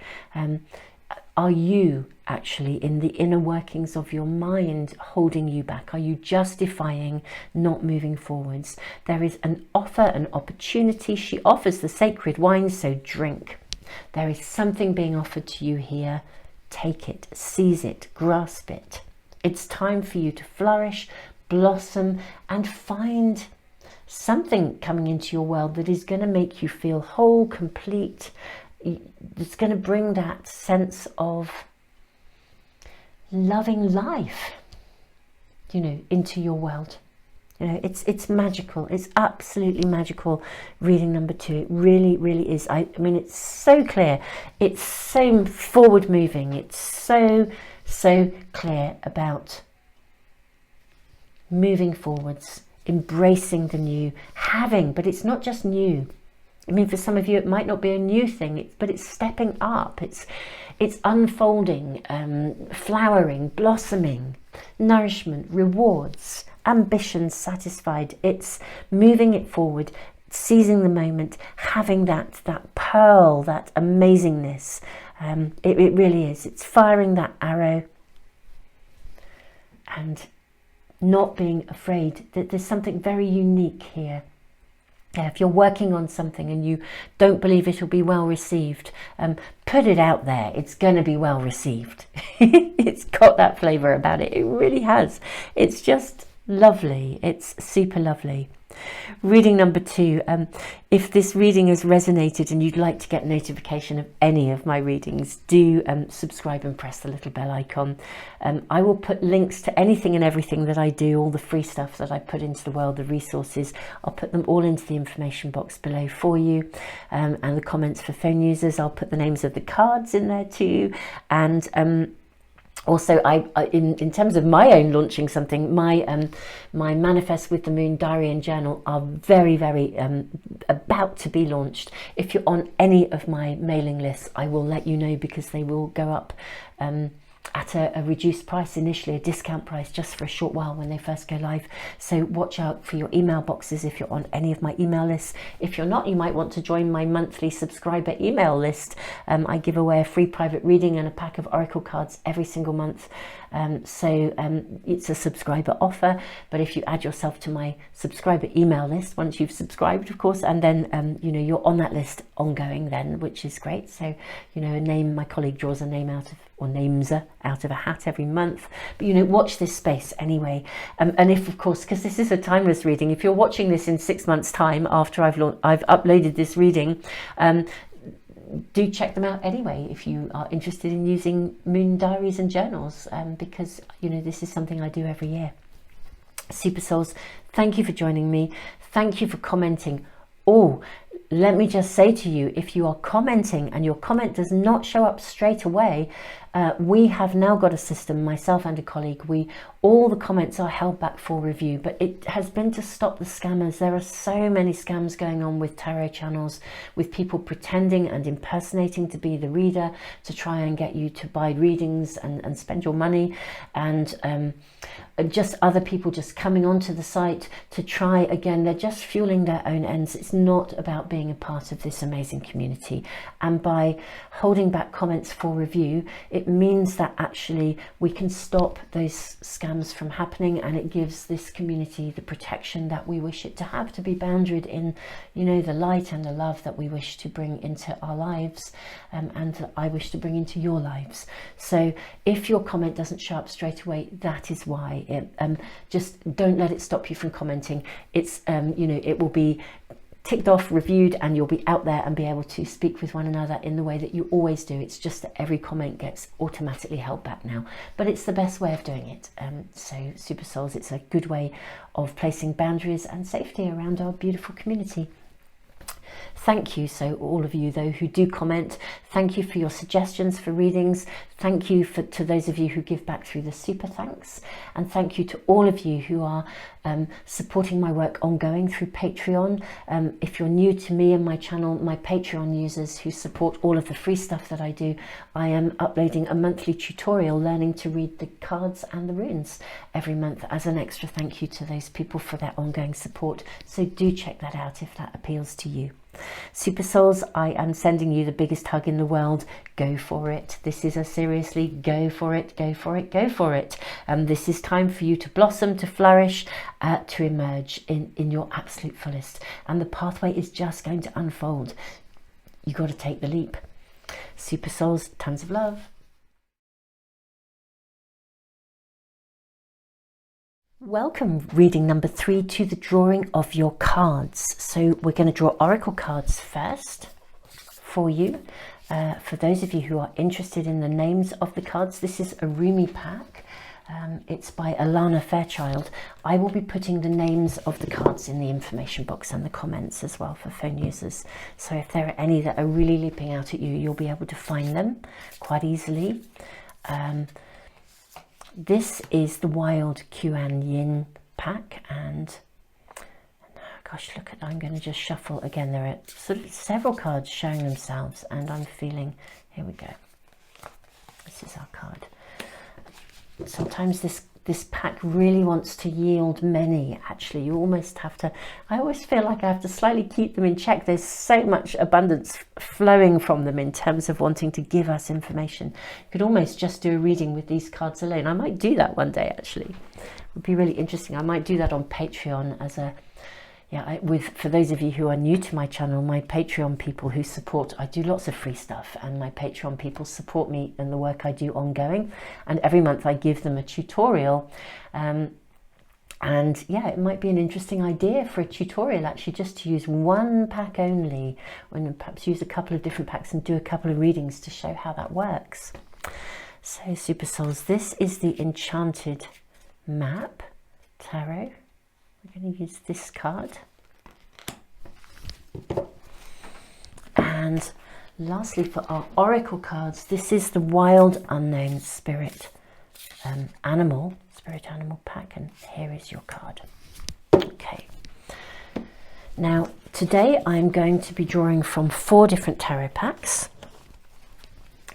Are you actually in the inner workings of your mind holding you back? Are you justifying not moving forwards? There is an offer, an opportunity. She offers the sacred wine, so drink. There is something being offered to you here. Take it, seize it, grasp it. It's time for you to flourish, blossom, and find something coming into your world that is going to make you feel whole, complete. It's going to bring that sense of loving life, you know, into your world. You know, it's magical. It's absolutely magical, reading number 2. It really, really is. I mean, it's so clear. It's so forward moving. It's so clear about moving forwards, embracing the new, but it's not just new. I mean, for some of you, it might not be a new thing, but it's stepping up. It's unfolding, flowering, blossoming, nourishment, rewards, ambitions satisfied. It's moving it forward, seizing the moment, having that pearl, that amazingness. It really is. It's firing that arrow and not being afraid. That there's something very unique here. If you're working on something and you don't believe it'll be well received, put it out there. It's going to be well received. It's got that flavour about it. It really has. It's just lovely. It's super lovely. Reading number 2. If this reading has resonated and you'd like to get notification of any of my readings, do subscribe and press the little bell icon. I will put links to anything and everything that I do, all the free stuff that I put into the world, the resources. I'll put them all into the information box below for you, and the comments for phone users. I'll put the names of the cards in there too, and also, in terms of my own launching something, my Manifest with the Moon diary and journal are very, very about to be launched. If you're on any of my mailing lists, I will let you know, because they will go up at a reduced price initially, a discount price, just for a short while when they first go live. So watch out for your email boxes if you're on any of my email lists. If you're not, you might want to join my monthly subscriber email list. I give away a free private reading and a pack of oracle cards every single month. So it's a subscriber offer, but if you add yourself to my subscriber email list, once you've subscribed, of course, and then you know, you're on that list ongoing then, which is great. So, you know, my colleague draws a name out of, or names out of a hat every month, but you know, watch this space anyway. And if, of course, because this is a timeless reading, if you're watching this in 6 months time after I've uploaded this reading, do check them out anyway if you are interested in using moon diaries and journals, because you know, this is something I do every year. Super souls, thank you for joining me. Thank you for commenting. Oh, let me just say to you, if you are commenting and your comment does not show up straight away, we have now got a system, myself and a colleague, all the comments are held back for review, but it has been to stop the scammers. There are so many scams going on with tarot channels, with people pretending and impersonating to be the reader to try and get you to buy readings and spend your money, and just other people just coming onto the site to try again. They're just fueling their own ends. It's not about being a part of this amazing community, and by holding back comments for review, it means that actually we can stop those scams from happening, and it gives this community the protection that we wish it to have, to be boundaried in, you know, the light and the love that we wish to bring into our lives, and that I wish to bring into your lives. So if your comment doesn't show up straight away, that is why. Just don't let it stop you from commenting. It's you know, it will be ticked off, reviewed, and you'll be out there and be able to speak with one another in the way that you always do. It's just that every comment gets automatically held back now, but it's the best way of doing it. So super souls, it's a good way of placing boundaries and safety around our beautiful community. Thank you. So all of you though who do comment, thank you for your suggestions for readings. Thank you to those of you who give back through the super thanks, and thank you to all of you who are supporting my work ongoing through Patreon. If you're new to me and my channel, my Patreon users who support all of the free stuff that I do, I am uploading a monthly tutorial learning to read the cards and the runes every month as an extra thank you to those people for their ongoing support. So do check that out if that appeals to you. Super souls, I am sending you the biggest hug in the world. Go for it. This is a seriously go for it, go for it, go for it. This is time for you to blossom, to flourish, to emerge in your absolute fullest. And the pathway is just going to unfold. You got to take the leap. Super souls, tons of love. Welcome, reading number 3, to the drawing of your cards. So we're going to draw oracle cards first for you. For those of you who are interested in the names of the cards, this is a Rumi pack. It's by Alana Fairchild. I will be putting the names of the cards in the information box and the comments as well for phone users. So if there are any that are really leaping out at you, you'll be able to find them quite easily. This is the Wild Kuan Yin pack, and gosh, look at, I'm going to just shuffle again. There are sort of several cards showing themselves, and I'm feeling, here we go. This is our card. Sometimes this pack really wants to yield many. Actually, you almost have to, I always feel like I have to slightly keep them in check. There's so much abundance flowing from them in terms of wanting to give us information. You could almost just do a reading with these cards alone. I might do that one day, actually. It would be really interesting. I might do that on Patreon as a, for those of you who are new to my channel, my Patreon people who support, I do lots of free stuff, and my Patreon people support me and the work I do ongoing, and every month I give them a tutorial, and yeah, it might be an interesting idea for a tutorial actually just to use one pack only, and perhaps use a couple of different packs and do a couple of readings to show how that works. So Super Souls, this is the Enchanted Map Tarot. We're going to use this card. And lastly, for our oracle cards, this is the Wild Unknown Spirit Animal pack, and here is your card. Okay. Now, today I'm going to be drawing from 4 different tarot packs.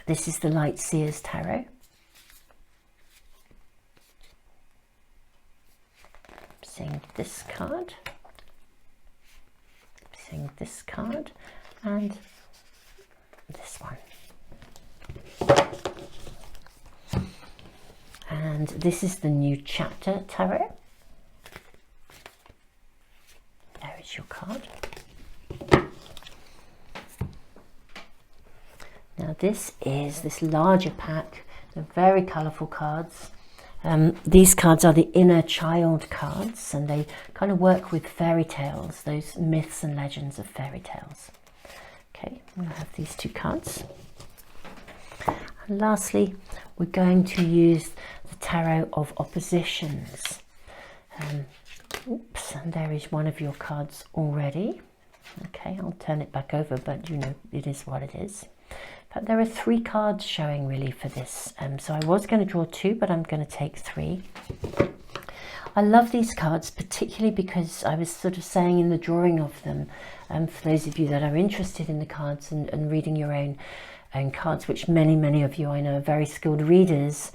This is the Light Seers Tarot. Seeing this card, seeing this card, and this one. And this is the New Chapter Tarot. There is your card. Now this is this larger pack. They're very colourful cards. These cards are the Inner Child cards, and they kind of work with fairy tales, those myths and legends of fairy tales. Okay, we'll have these 2 cards. And lastly, we're going to use the Tarot of Oppositions. Oops, and there is one of your cards already. Okay, I'll turn it back over, but you know, it is what it is. But there are 3 cards showing really for this, so I was going to draw 2, but I'm going to take 3. I love these cards, particularly because I was sort of saying in the drawing of them, for those of you that are interested in the cards and reading your own cards, which many of you I know are very skilled readers,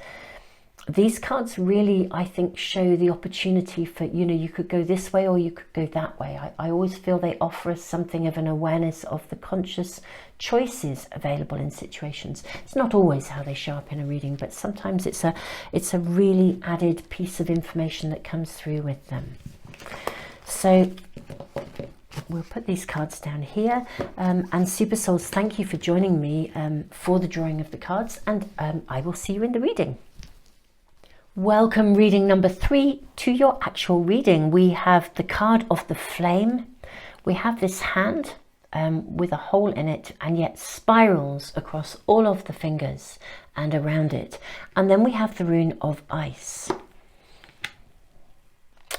these cards really, I think, show the opportunity for, you know, you could go this way or you could go that way. I always feel they offer us something of an awareness of the conscious choices available in situations. It's not always how they show up in a reading, but sometimes it's a really added piece of information that comes through with them. So we'll put these cards down here, and Super Souls, thank you for joining me for the drawing of the cards, and I will see you in the reading. Welcome, reading number 3, to your actual reading. We have the card of the flame. We have this hand with a hole in it, and yet spirals across all of the fingers and around it. And then we have the rune of ice.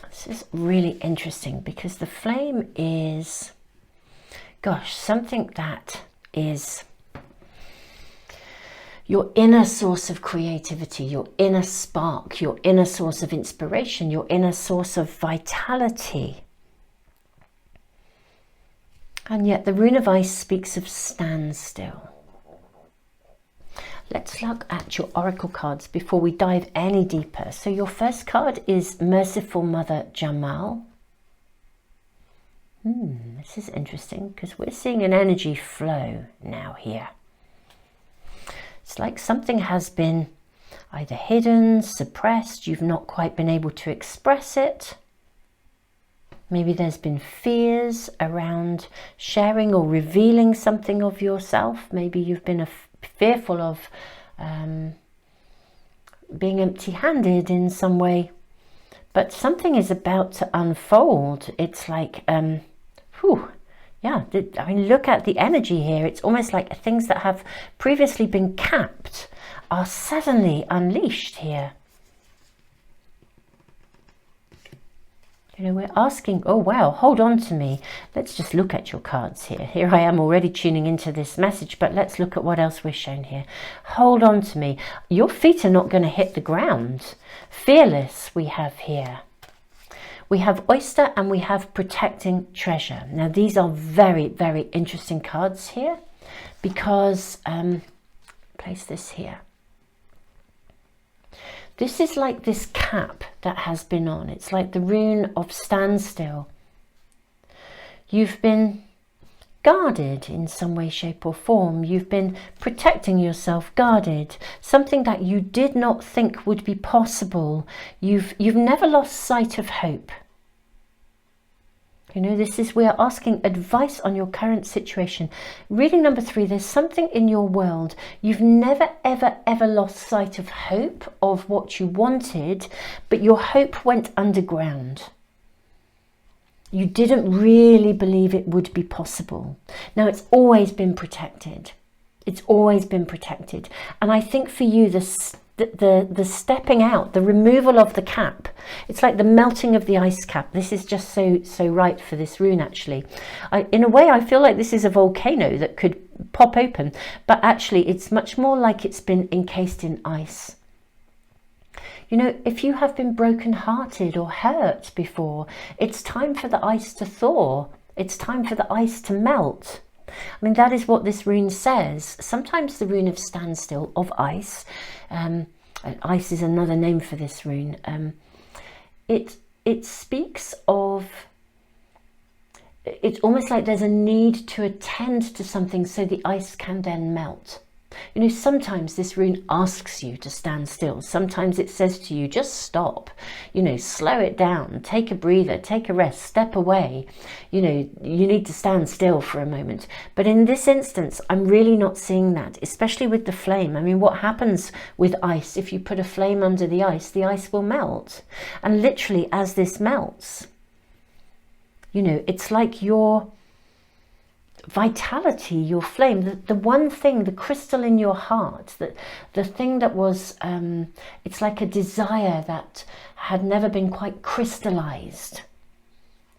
This is really interesting because the flame is, gosh, something that is your inner source of creativity, your inner spark, your inner source of inspiration, your inner source of vitality. And yet the rune of ice speaks of standstill. Let's look at your oracle cards before we dive any deeper. So your first card is Merciful Mother Jamal. This is interesting because we're seeing an energy flow now here. It's like something has been either hidden, suppressed, you've not quite been able to express it. Maybe there's been fears around sharing or revealing something of yourself. Maybe you've been fearful of being empty-handed in some way. But something is about to unfold. It's like, yeah, I mean, look at the energy here. It's almost like things that have previously been capped are suddenly unleashed here. You know, we're asking, oh wow, hold on to me. Let's just look at your cards here. Here I am already tuning into this message, but let's look at what else we're shown here. Hold on to me. Your feet are not going to hit the ground. Fearless we have here. We have oyster and we have protecting treasure. Now these are very, very interesting cards here because, place this here. This is like this cap that has been on. It's like the rune of standstill. You've been guarded in some way, shape or form. You've been protecting yourself, guarded. Something that you did not think would be possible. You've never lost sight of hope. You know, this is, we are asking advice on your current situation. Reading number 3, there's something in your world. You've never, ever, ever lost sight of hope, of what you wanted, but your hope went underground. You didn't really believe it would be possible. Now, it's always been protected. It's always been protected. And I think for you, the stepping out, the removal of the cap, it's like the melting of the ice cap. This is just so right for this rune, actually. In a way, I feel like this is a volcano that could pop open, but actually it's much more like it's been encased in ice. You know, if you have been broken-hearted or hurt before, it's time for the ice to thaw. It's time for the ice to melt. I mean, that is what this rune says. Sometimes the rune of standstill, of ice, ice is another name for this rune. It speaks of, it's almost like there's a need to attend to something so the ice can then melt. You know, sometimes this rune asks you to stand still. Sometimes it says to you, just stop, you know, slow it down, take a breather, take a rest, step away. You know, you need to stand still for a moment. But in this instance, I'm really not seeing that, especially with the flame. I mean, what happens with ice? If you put a flame under the ice will melt. And literally as this melts, you know, it's like your vitality, your flame, the one thing, the crystal in your heart, that the thing that was, it's like a desire that had never been quite crystallized.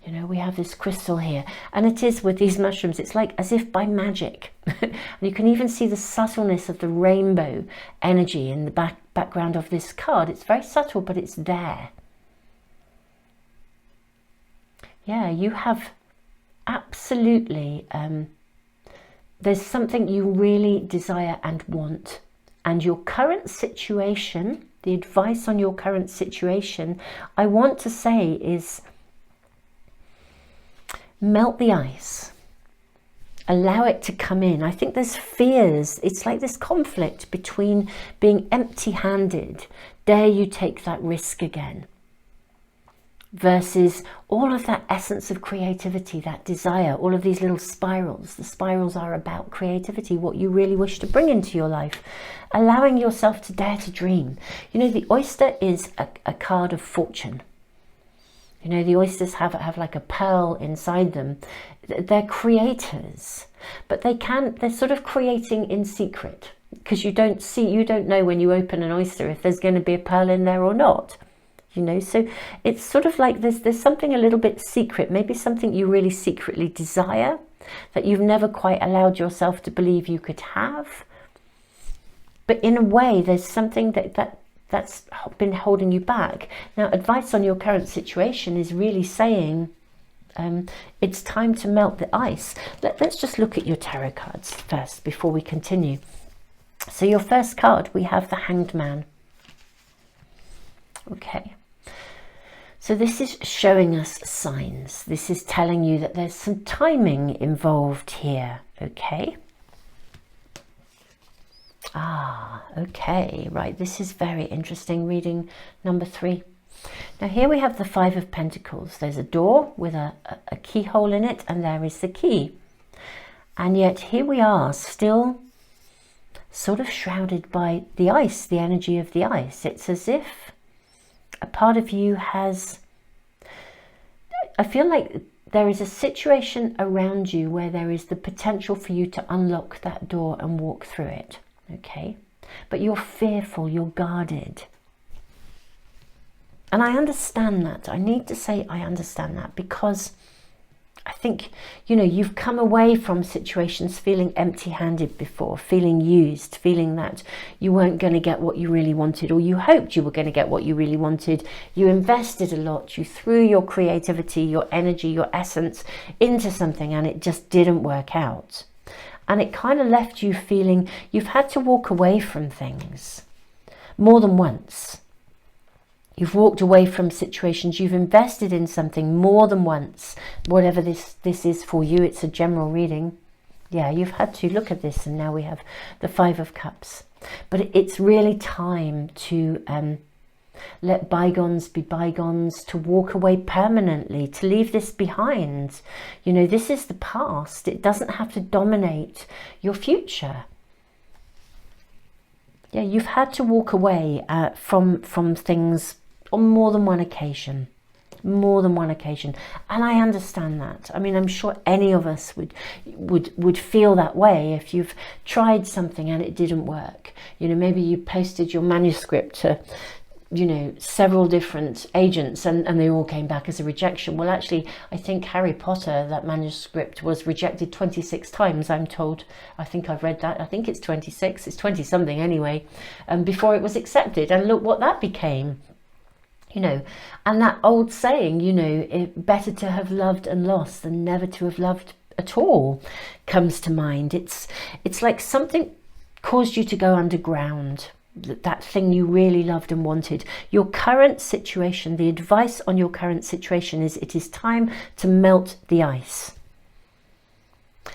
You know, we have this crystal here, and it is with these mushrooms, it's like as if by magic. And you can even see the subtleness of the rainbow energy in the background of this card. It's very subtle, but it's there. Yeah, you have absolutely, there's something you really desire and want, and your current situation, the advice on your current situation, I want to say is melt the ice, allow it to come in. I think there's fears, it's like this conflict between being empty-handed, dare you take that risk again, versus all of that essence of creativity, that desire, all of these little spirals. The spirals are about creativity, what you really wish to bring into your life, allowing yourself to dare to dream. You know, the oyster is a card of fortune. You know, the oysters have like a pearl inside them. They're creators, but they're sort of creating in secret, because you don't know when you open an oyster if there's going to be a pearl in there or not. You know, so it's sort of like there's something a little bit secret, maybe something you really secretly desire that you've never quite allowed yourself to believe you could have. But in a way, there's something that's been holding you back. Now, advice on your current situation is really saying it's time to melt the ice. Let's just look at your tarot cards first before we continue. So your first card, we have the Hanged Man. Okay. So this is showing us signs. This is telling you that there's some timing involved here, okay? Okay, right. This is very interesting, reading number 3. Now here we have the 5 of Pentacles. There's a door with a keyhole in it, and there is the key. And yet here we are, still sort of shrouded by the ice, the energy of the ice. It's as if a part of you has, I feel like there is a situation around you where there is the potential for you to unlock that door and walk through it, okay? But you're fearful, you're guarded. And I understand that. I need to say I understand that, because I think, you know, you've come away from situations feeling empty-handed before, feeling used, feeling that you weren't going to get what you really wanted, or you hoped you were going to get what you really wanted. You invested a lot, you threw your creativity, your energy, your essence into something, and it just didn't work out. And it kind of left you feeling you've had to walk away from things more than once. You've walked away from situations, you've invested in something more than once, whatever this is for you. It's a general reading. Yeah, you've had to look at this, and now we have the Five of Cups. But it's really time to let bygones be bygones, to walk away permanently, to leave this behind. You know, this is the past. It doesn't have to dominate your future. Yeah, you've had to walk away from things on more than one occasion. More than one occasion. And I understand that. I mean, I'm sure any of us would feel that way if you've tried something and it didn't work. You know, maybe you posted your manuscript to, you know, several different agents, and they all came back as a rejection. Well, actually, I think Harry Potter, that manuscript was rejected 26 times, I'm told. I think I've read that. I think it's 26. It's 20 something anyway, before it was accepted. And look what that became. You know, and that old saying, you know, better to have loved and lost than never to have loved at all, comes to mind. It's like something caused you to go underground. That thing you really loved and wanted. Your current situation, the advice on your current situation is it is time to melt the ice.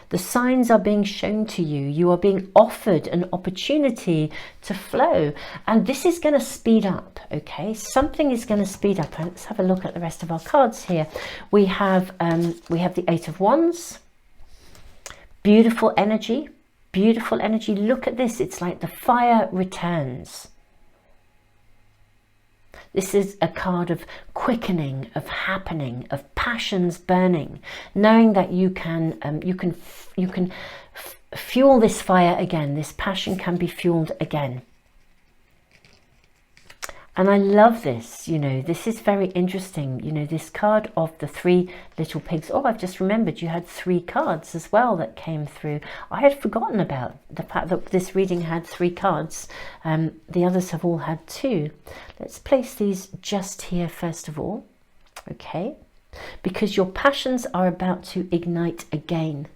The signs are being shown to you. You are being offered an opportunity to flow. And this is going to speed up, okay? Something is going to speed up. Let's have a look at the rest of our cards here. We have the Eight of Wands. Beautiful energy. Beautiful energy. Look at this. It's like the fire returns. This is a card of quickening, of happening, of passions burning, knowing that you can fuel this fire again. This passion can be fueled again. And I love this, you know, this is very interesting. You know, this card of the Three Little Pigs. Oh, I've just remembered you had 3 cards as well that came through. I had forgotten about the fact that this reading had 3 cards. The others have all had 2. Let's place these just here first of all. Okay, because your passions are about to ignite again.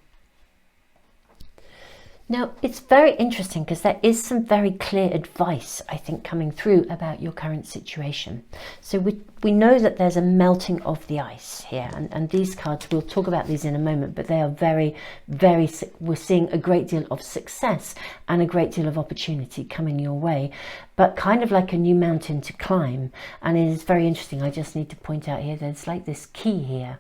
Now, it's very interesting because there is some very clear advice, I think, coming through about your current situation. So we know that there's a melting of the ice here, and these cards, we'll talk about these in a moment, but they are very, very, we're seeing a great deal of success and a great deal of opportunity coming your way, but kind of like a new mountain to climb. And it is very interesting. I just need to point out here, there's like this key here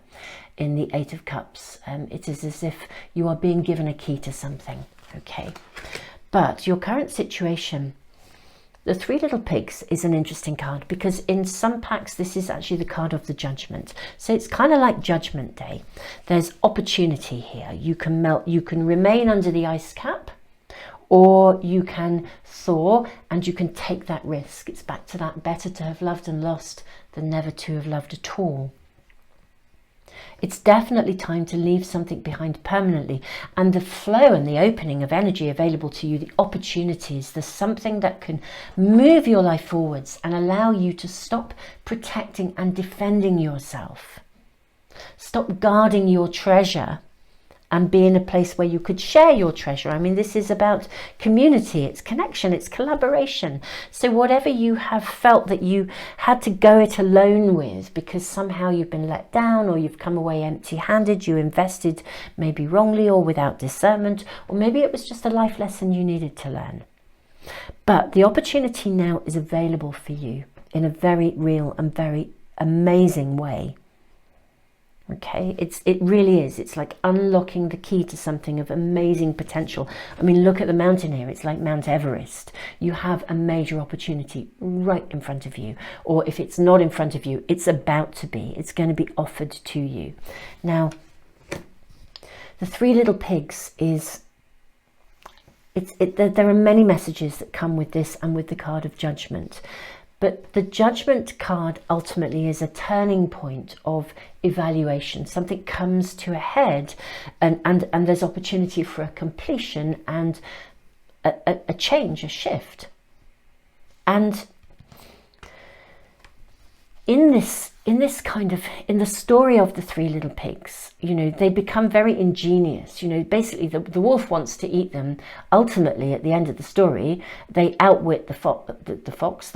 in the Eight of Cups. It is as if you are being given a key to something. Okay, but your current situation, the Three Little Pigs is an interesting card because in some packs this is actually the card of the Judgment. So it's kind of like Judgment Day. There's opportunity here. You can melt, you can remain under the ice cap, or you can thaw and you can take that risk. It's back to that better to have loved and lost than never to have loved at all. It's definitely time to leave something behind permanently, and the flow and the opening of energy available to you, the opportunities, there's something that can move your life forwards and allow you to stop protecting and defending yourself. Stop guarding your treasure and be in a place where you could share your treasure. I mean, this is about community, it's connection, it's collaboration. So whatever you have felt that you had to go it alone with because somehow you've been let down, or you've come away empty-handed, you invested maybe wrongly or without discernment, or maybe it was just a life lesson you needed to learn. But the opportunity now is available for you in a very real and very amazing way. Okay, it really is. It's like unlocking the key to something of amazing potential. I mean, look at the mountain here. It's like Mount Everest. You have a major opportunity right in front of you. Or if it's not in front of you, it's about to be. It's going to be offered to you. Now, the Three Little Pigs is... there are many messages that come with this and with the card of Judgment. But the Judgment card ultimately is a turning point of evaluation. Something comes to a head, and there's opportunity for a completion and a change, a shift. And in the story of the three little pigs, you know, they become very ingenious. You know, basically the wolf wants to eat them. Ultimately, at the end of the story, they outwit the fox.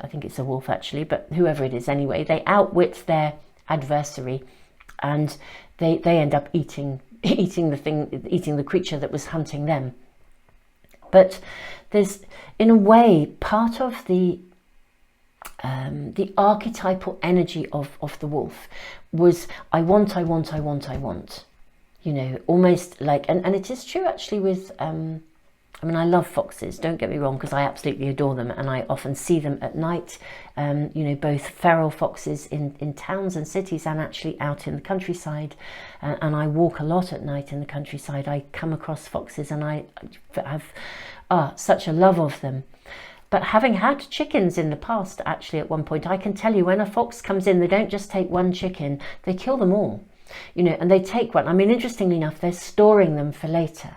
I think it's a wolf actually, but whoever it is anyway, they outwit their adversary, and they end up eating the creature that was hunting them. But there's, in a way, part of the archetypal energy of the wolf was I want, you know, almost like, and it is true actually with, I mean, I love foxes, don't get me wrong, because I absolutely adore them, and I often see them at night, you know, both feral foxes in towns and cities, and actually out in the countryside, and I walk a lot at night in the countryside. I come across foxes, and I have such a love of them. But having had chickens in the past, actually at one point, I can tell you when a fox comes in, they don't just take one chicken, they kill them all, you know, and they take one. I mean, interestingly enough, they're storing them for later.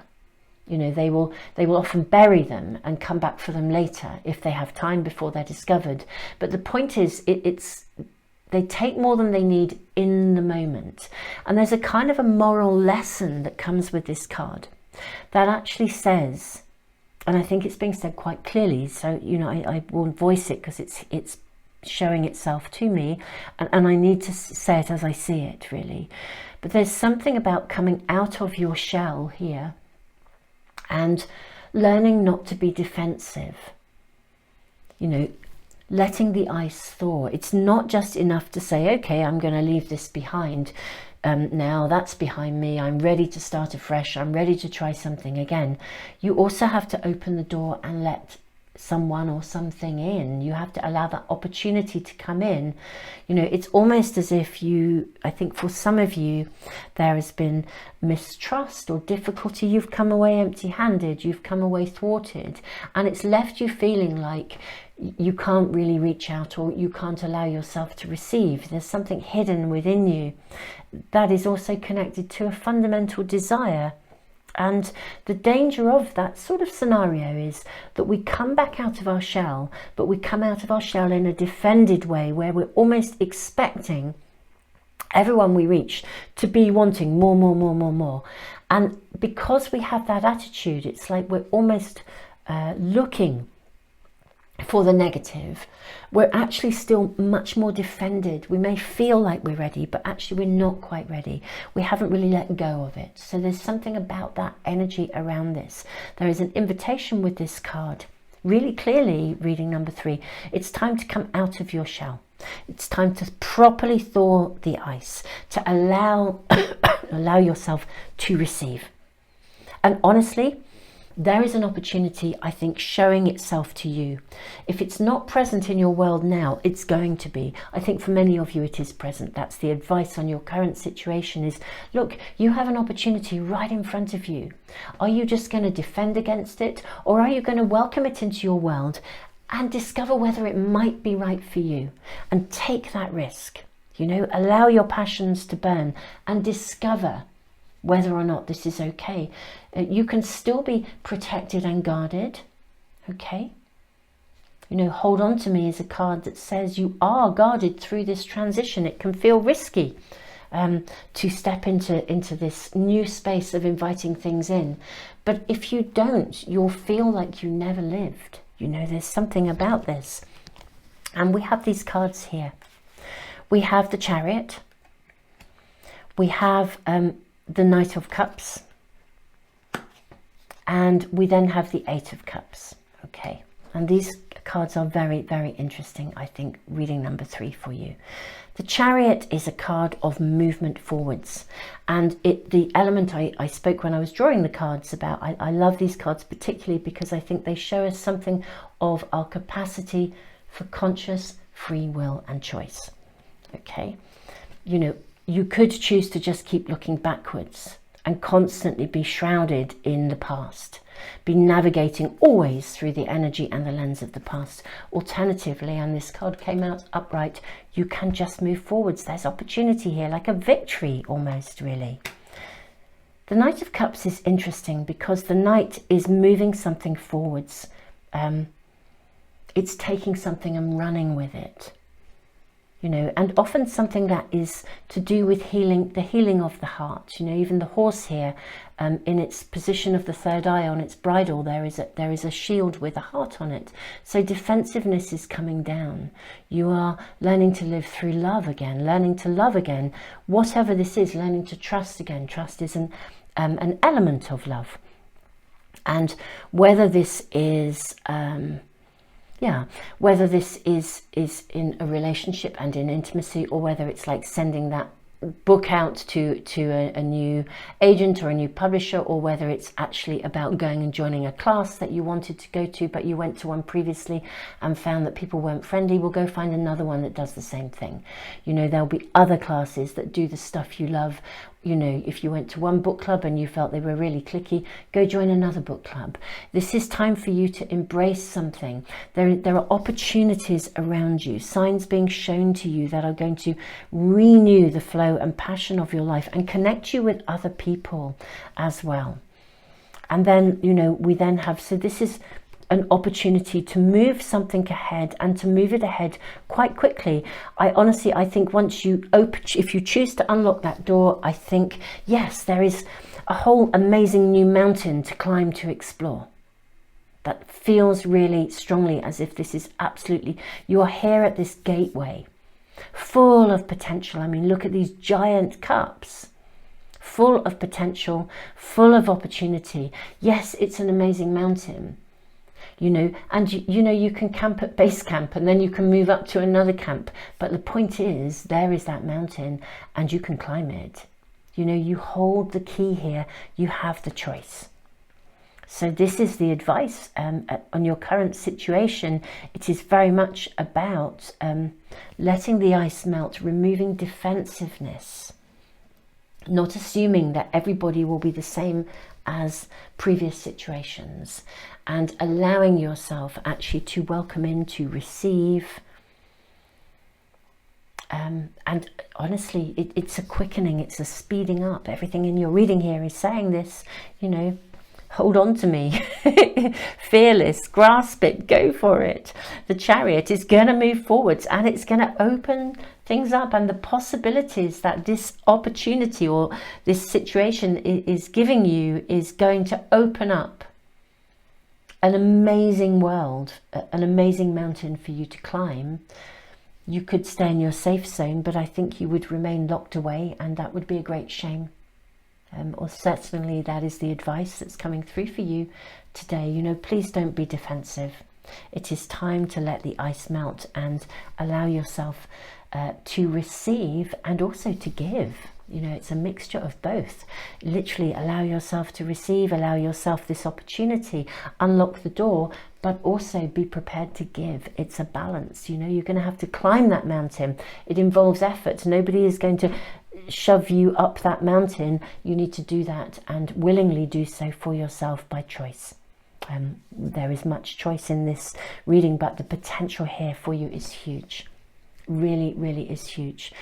You know, they will often bury them and come back for them later if they have time before they're discovered. But the point is, they take more than they need in the moment. And there's a kind of a moral lesson that comes with this card that actually says, and I think it's being said quite clearly, so, you know, I won't voice it because it's showing itself to me, and I need to say it as I see it, really. But there's something about coming out of your shell here and learning not to be defensive, you know, letting the ice thaw. It's not just enough to say, okay, I'm going to leave this behind. Now that's behind me, I'm ready to start afresh, I'm ready to try something again. You also have to open the door and let someone or something in. You have to allow that opportunity to come in. You know, it's almost as if I think for some of you, there has been mistrust or difficulty. You've come away empty-handed, you've come away thwarted, and it's left you feeling like you can't really reach out, or you can't allow yourself to receive. There's something hidden within you that is also connected to a fundamental desire. And the danger of that sort of scenario is that we come back out of our shell, but we come out of our shell in a defended way, where we're almost expecting everyone we reach to be wanting more. And because we have that attitude, it's like we're almost looking for the negative. We're actually still much more defended. We may feel like we're ready, but actually we're not quite ready. We haven't really let go of it. So there's something about that energy around this. There is an invitation with this card, really clearly, reading number 3. It's time to come out of your shell. It's time to properly thaw the ice, to allow yourself to receive. And honestly, there is an opportunity, I think, showing itself to you. If it's not present in your world now, it's going to be. I think for many of you it is present. That's the advice on your current situation is, look, you have an opportunity right in front of you. Are you just going to defend against it, or are you going to welcome it into your world and discover whether it might be right for you and take that risk? You know, allow your passions to burn and discover whether or not this is okay. You can still be protected and guarded, okay? You know, hold on to me is a card that says you are guarded through this transition. It can feel risky to step into this new space of inviting things in. But if you don't, you'll feel like you never lived. You know, there's something about this. And we have these cards here. We have the Chariot. We have the Knight of Cups, and we then have the 8 of Cups. Okay, and these cards are very, very interesting, I think, reading number 3 for you. The Chariot is a card of movement forwards, and the element I spoke when I was drawing the cards about, I love these cards particularly because I think they show us something of our capacity for conscious free will and choice. Okay, you know, you could choose to just keep looking backwards and constantly be shrouded in the past. Be navigating always through the energy and the lens of the past. Alternatively, and this card came out upright, you can just move forwards. There's opportunity here, like a victory almost, really. The Knight of Cups is interesting because the Knight is moving something forwards. It's taking something and running with it. You know, and often something that is to do with healing, the healing of the heart. You know, even the horse here, in its position of the third eye on its bridle, there is a shield with a heart on it. So defensiveness is coming down. You are learning to live through love again, learning to love again. Whatever this is, learning to trust again. Trust is an element of love. And whether this is in a relationship and in intimacy, or whether it's like sending that book out to a new agent or a new publisher, or whether it's actually about going and joining a class that you wanted to go to but you went to one previously and found that people weren't friendly, well, go find another one that does the same thing. You know, there'll be other classes that do the stuff you love. You know, if you went to one book club and you felt they were really cliquey, go join another book club. This is time for you to embrace something. There are opportunities around you, signs being shown to you that are going to renew the flow and passion of your life and connect you with other people as well. And then, you know, we then have, so this is an opportunity to move something ahead, and to move it ahead quite quickly. I think once you if you choose to unlock that door, I think, yes, there is a whole amazing new mountain to climb, to explore. That feels really strongly as if this is absolutely, you are here at this gateway, full of potential. I mean, look at these giant cups. Full of potential, full of opportunity. Yes, it's an amazing mountain. You know, and you know, you can camp at base camp and then you can move up to another camp. But the point is, there is that mountain and you can climb it. You know, you hold the key here. You have the choice. So this is the advice on your current situation. It is very much about letting the ice melt, removing defensiveness, not assuming that everybody will be the same as previous situations, and allowing yourself actually to welcome in, to receive. And honestly, it's a quickening, it's a speeding up. Everything in your reading here is saying this, you know, hold on to me, fearless, grasp it, go for it. The Chariot is going to move forwards and it's going to open things up, and the possibilities that this opportunity or this situation is giving you is going to open up an amazing world, an amazing mountain for you to climb. You could stay in your safe zone, but I think you would remain locked away, and that would be a great shame. Or certainly that is the advice that's coming through for you today. You know, please don't be defensive. It is time to let the ice melt and allow yourself to receive and also to give. You know, it's a mixture of both. Literally allow yourself to receive, allow yourself this opportunity, unlock the door, but also be prepared to give. It's a balance. You know, you're going to have to climb that mountain. It involves effort. Nobody is going to shove you up that mountain. You need to do that and willingly do so for yourself by choice. There is much choice in this reading, but the potential here for you is huge. Really, really is huge.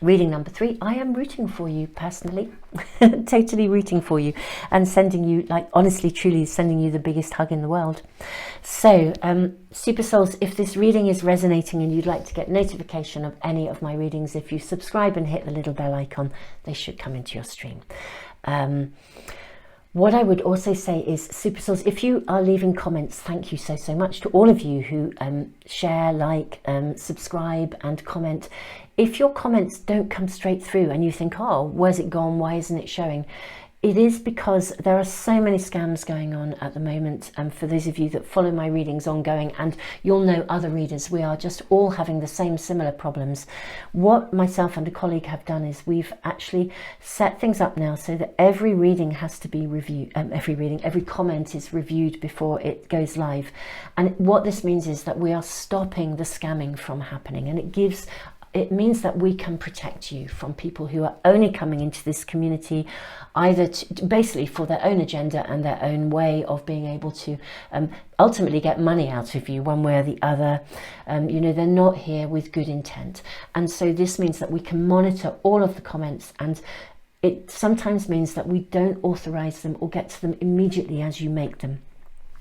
Reading number 3, I am rooting for you personally, totally rooting for you, and sending you, like, honestly, truly sending you the biggest hug in the world. So, Super Souls, if this reading is resonating and you'd like to get notification of any of my readings, if you subscribe and hit the little bell icon, they should come into your stream. What I would also say is, Super Souls, if you are leaving comments, thank you so, so much to all of you who share, like, subscribe and comment. If your comments don't come straight through and you think, oh, where's it gone? Why isn't it showing? It is because there are so many scams going on at the moment. And for those of you that follow my readings ongoing, and you'll know other readers, we are just all having the same similar problems. What myself and a colleague have done is we've actually set things up now so that every reading has to be reviewed. Every comment is reviewed before it goes live. And what this means is that we are stopping the scamming from happening, and it it means that we can protect you from people who are only coming into this community either basically for their own agenda and their own way of being able to ultimately get money out of you one way or the other. You know, they're not here with good intent. And so this means that we can monitor all of the comments, and it sometimes means that we don't authorize them or get to them immediately as you make them.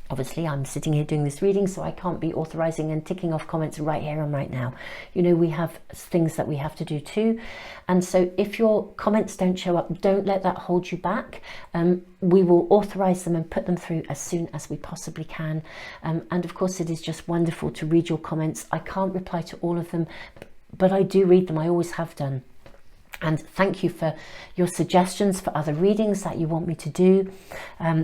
Obviously, I'm sitting here doing this reading, so I can't be authorizing and ticking off comments right here and right now. You know, we have things that we have to do too. And so if your comments don't show up, don't let that hold you back. We will authorize them and put them through as soon as we possibly can. And of course, it is just wonderful to read your comments. I can't reply to all of them, but I do read them. I always have done. And thank you for your suggestions for other readings that you want me to do.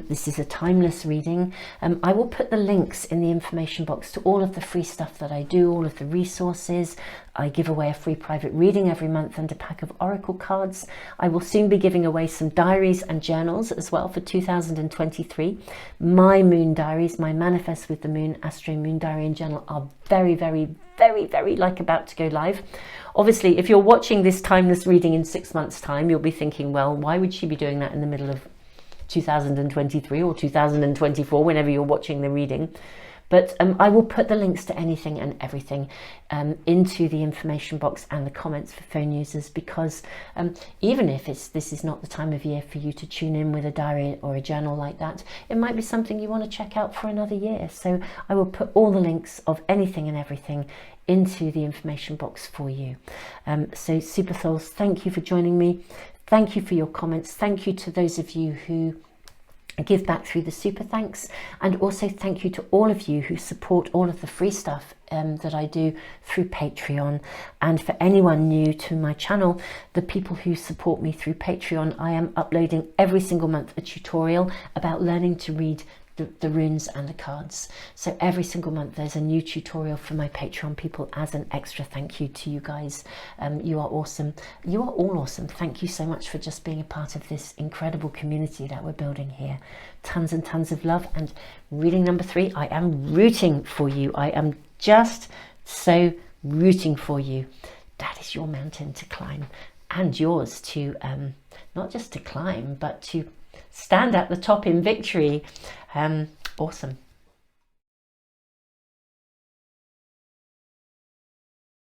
This is a timeless reading. I will put the links in the information box to all of the free stuff that I do, all of the resources. I give away a free private reading every month and a pack of oracle cards. I will soon be giving away some diaries and journals as well for 2023. My moon diaries, my Manifest with the Moon, Astro-Moon diary and journal are very, very, very, very about to go live. Obviously, if you're watching this timeless reading in 6 months' time, you'll be thinking, well, why would she be doing that in the middle of 2023 or 2024, whenever you're watching the reading? But I will put the links to anything and everything into the information box and the comments for phone users, because even if this is not the time of year for you to tune in with a diary or a journal like that, it might be something you want to check out for another year. So I will put all the links of anything and everything into the information box for you. So Super Souls, thank you for joining me. Thank you for your comments. Thank you to those of you who give back through the super thanks, and also thank you to all of you who support all of the free stuff that I do through Patreon. And for anyone new to my channel, the people who support me through Patreon, I am uploading every single month a tutorial about learning to read the runes and the cards. So every single month there's a new tutorial for my Patreon people as an extra thank you to you guys. You are awesome. You are all awesome. Thank you so much for just being a part of this incredible community that we're building here. Tons and tons of love. And reading number 3, I am rooting for you. I am just so rooting for you. That is your mountain to climb, and yours to not just to climb, but to stand at the top in victory. Awesome.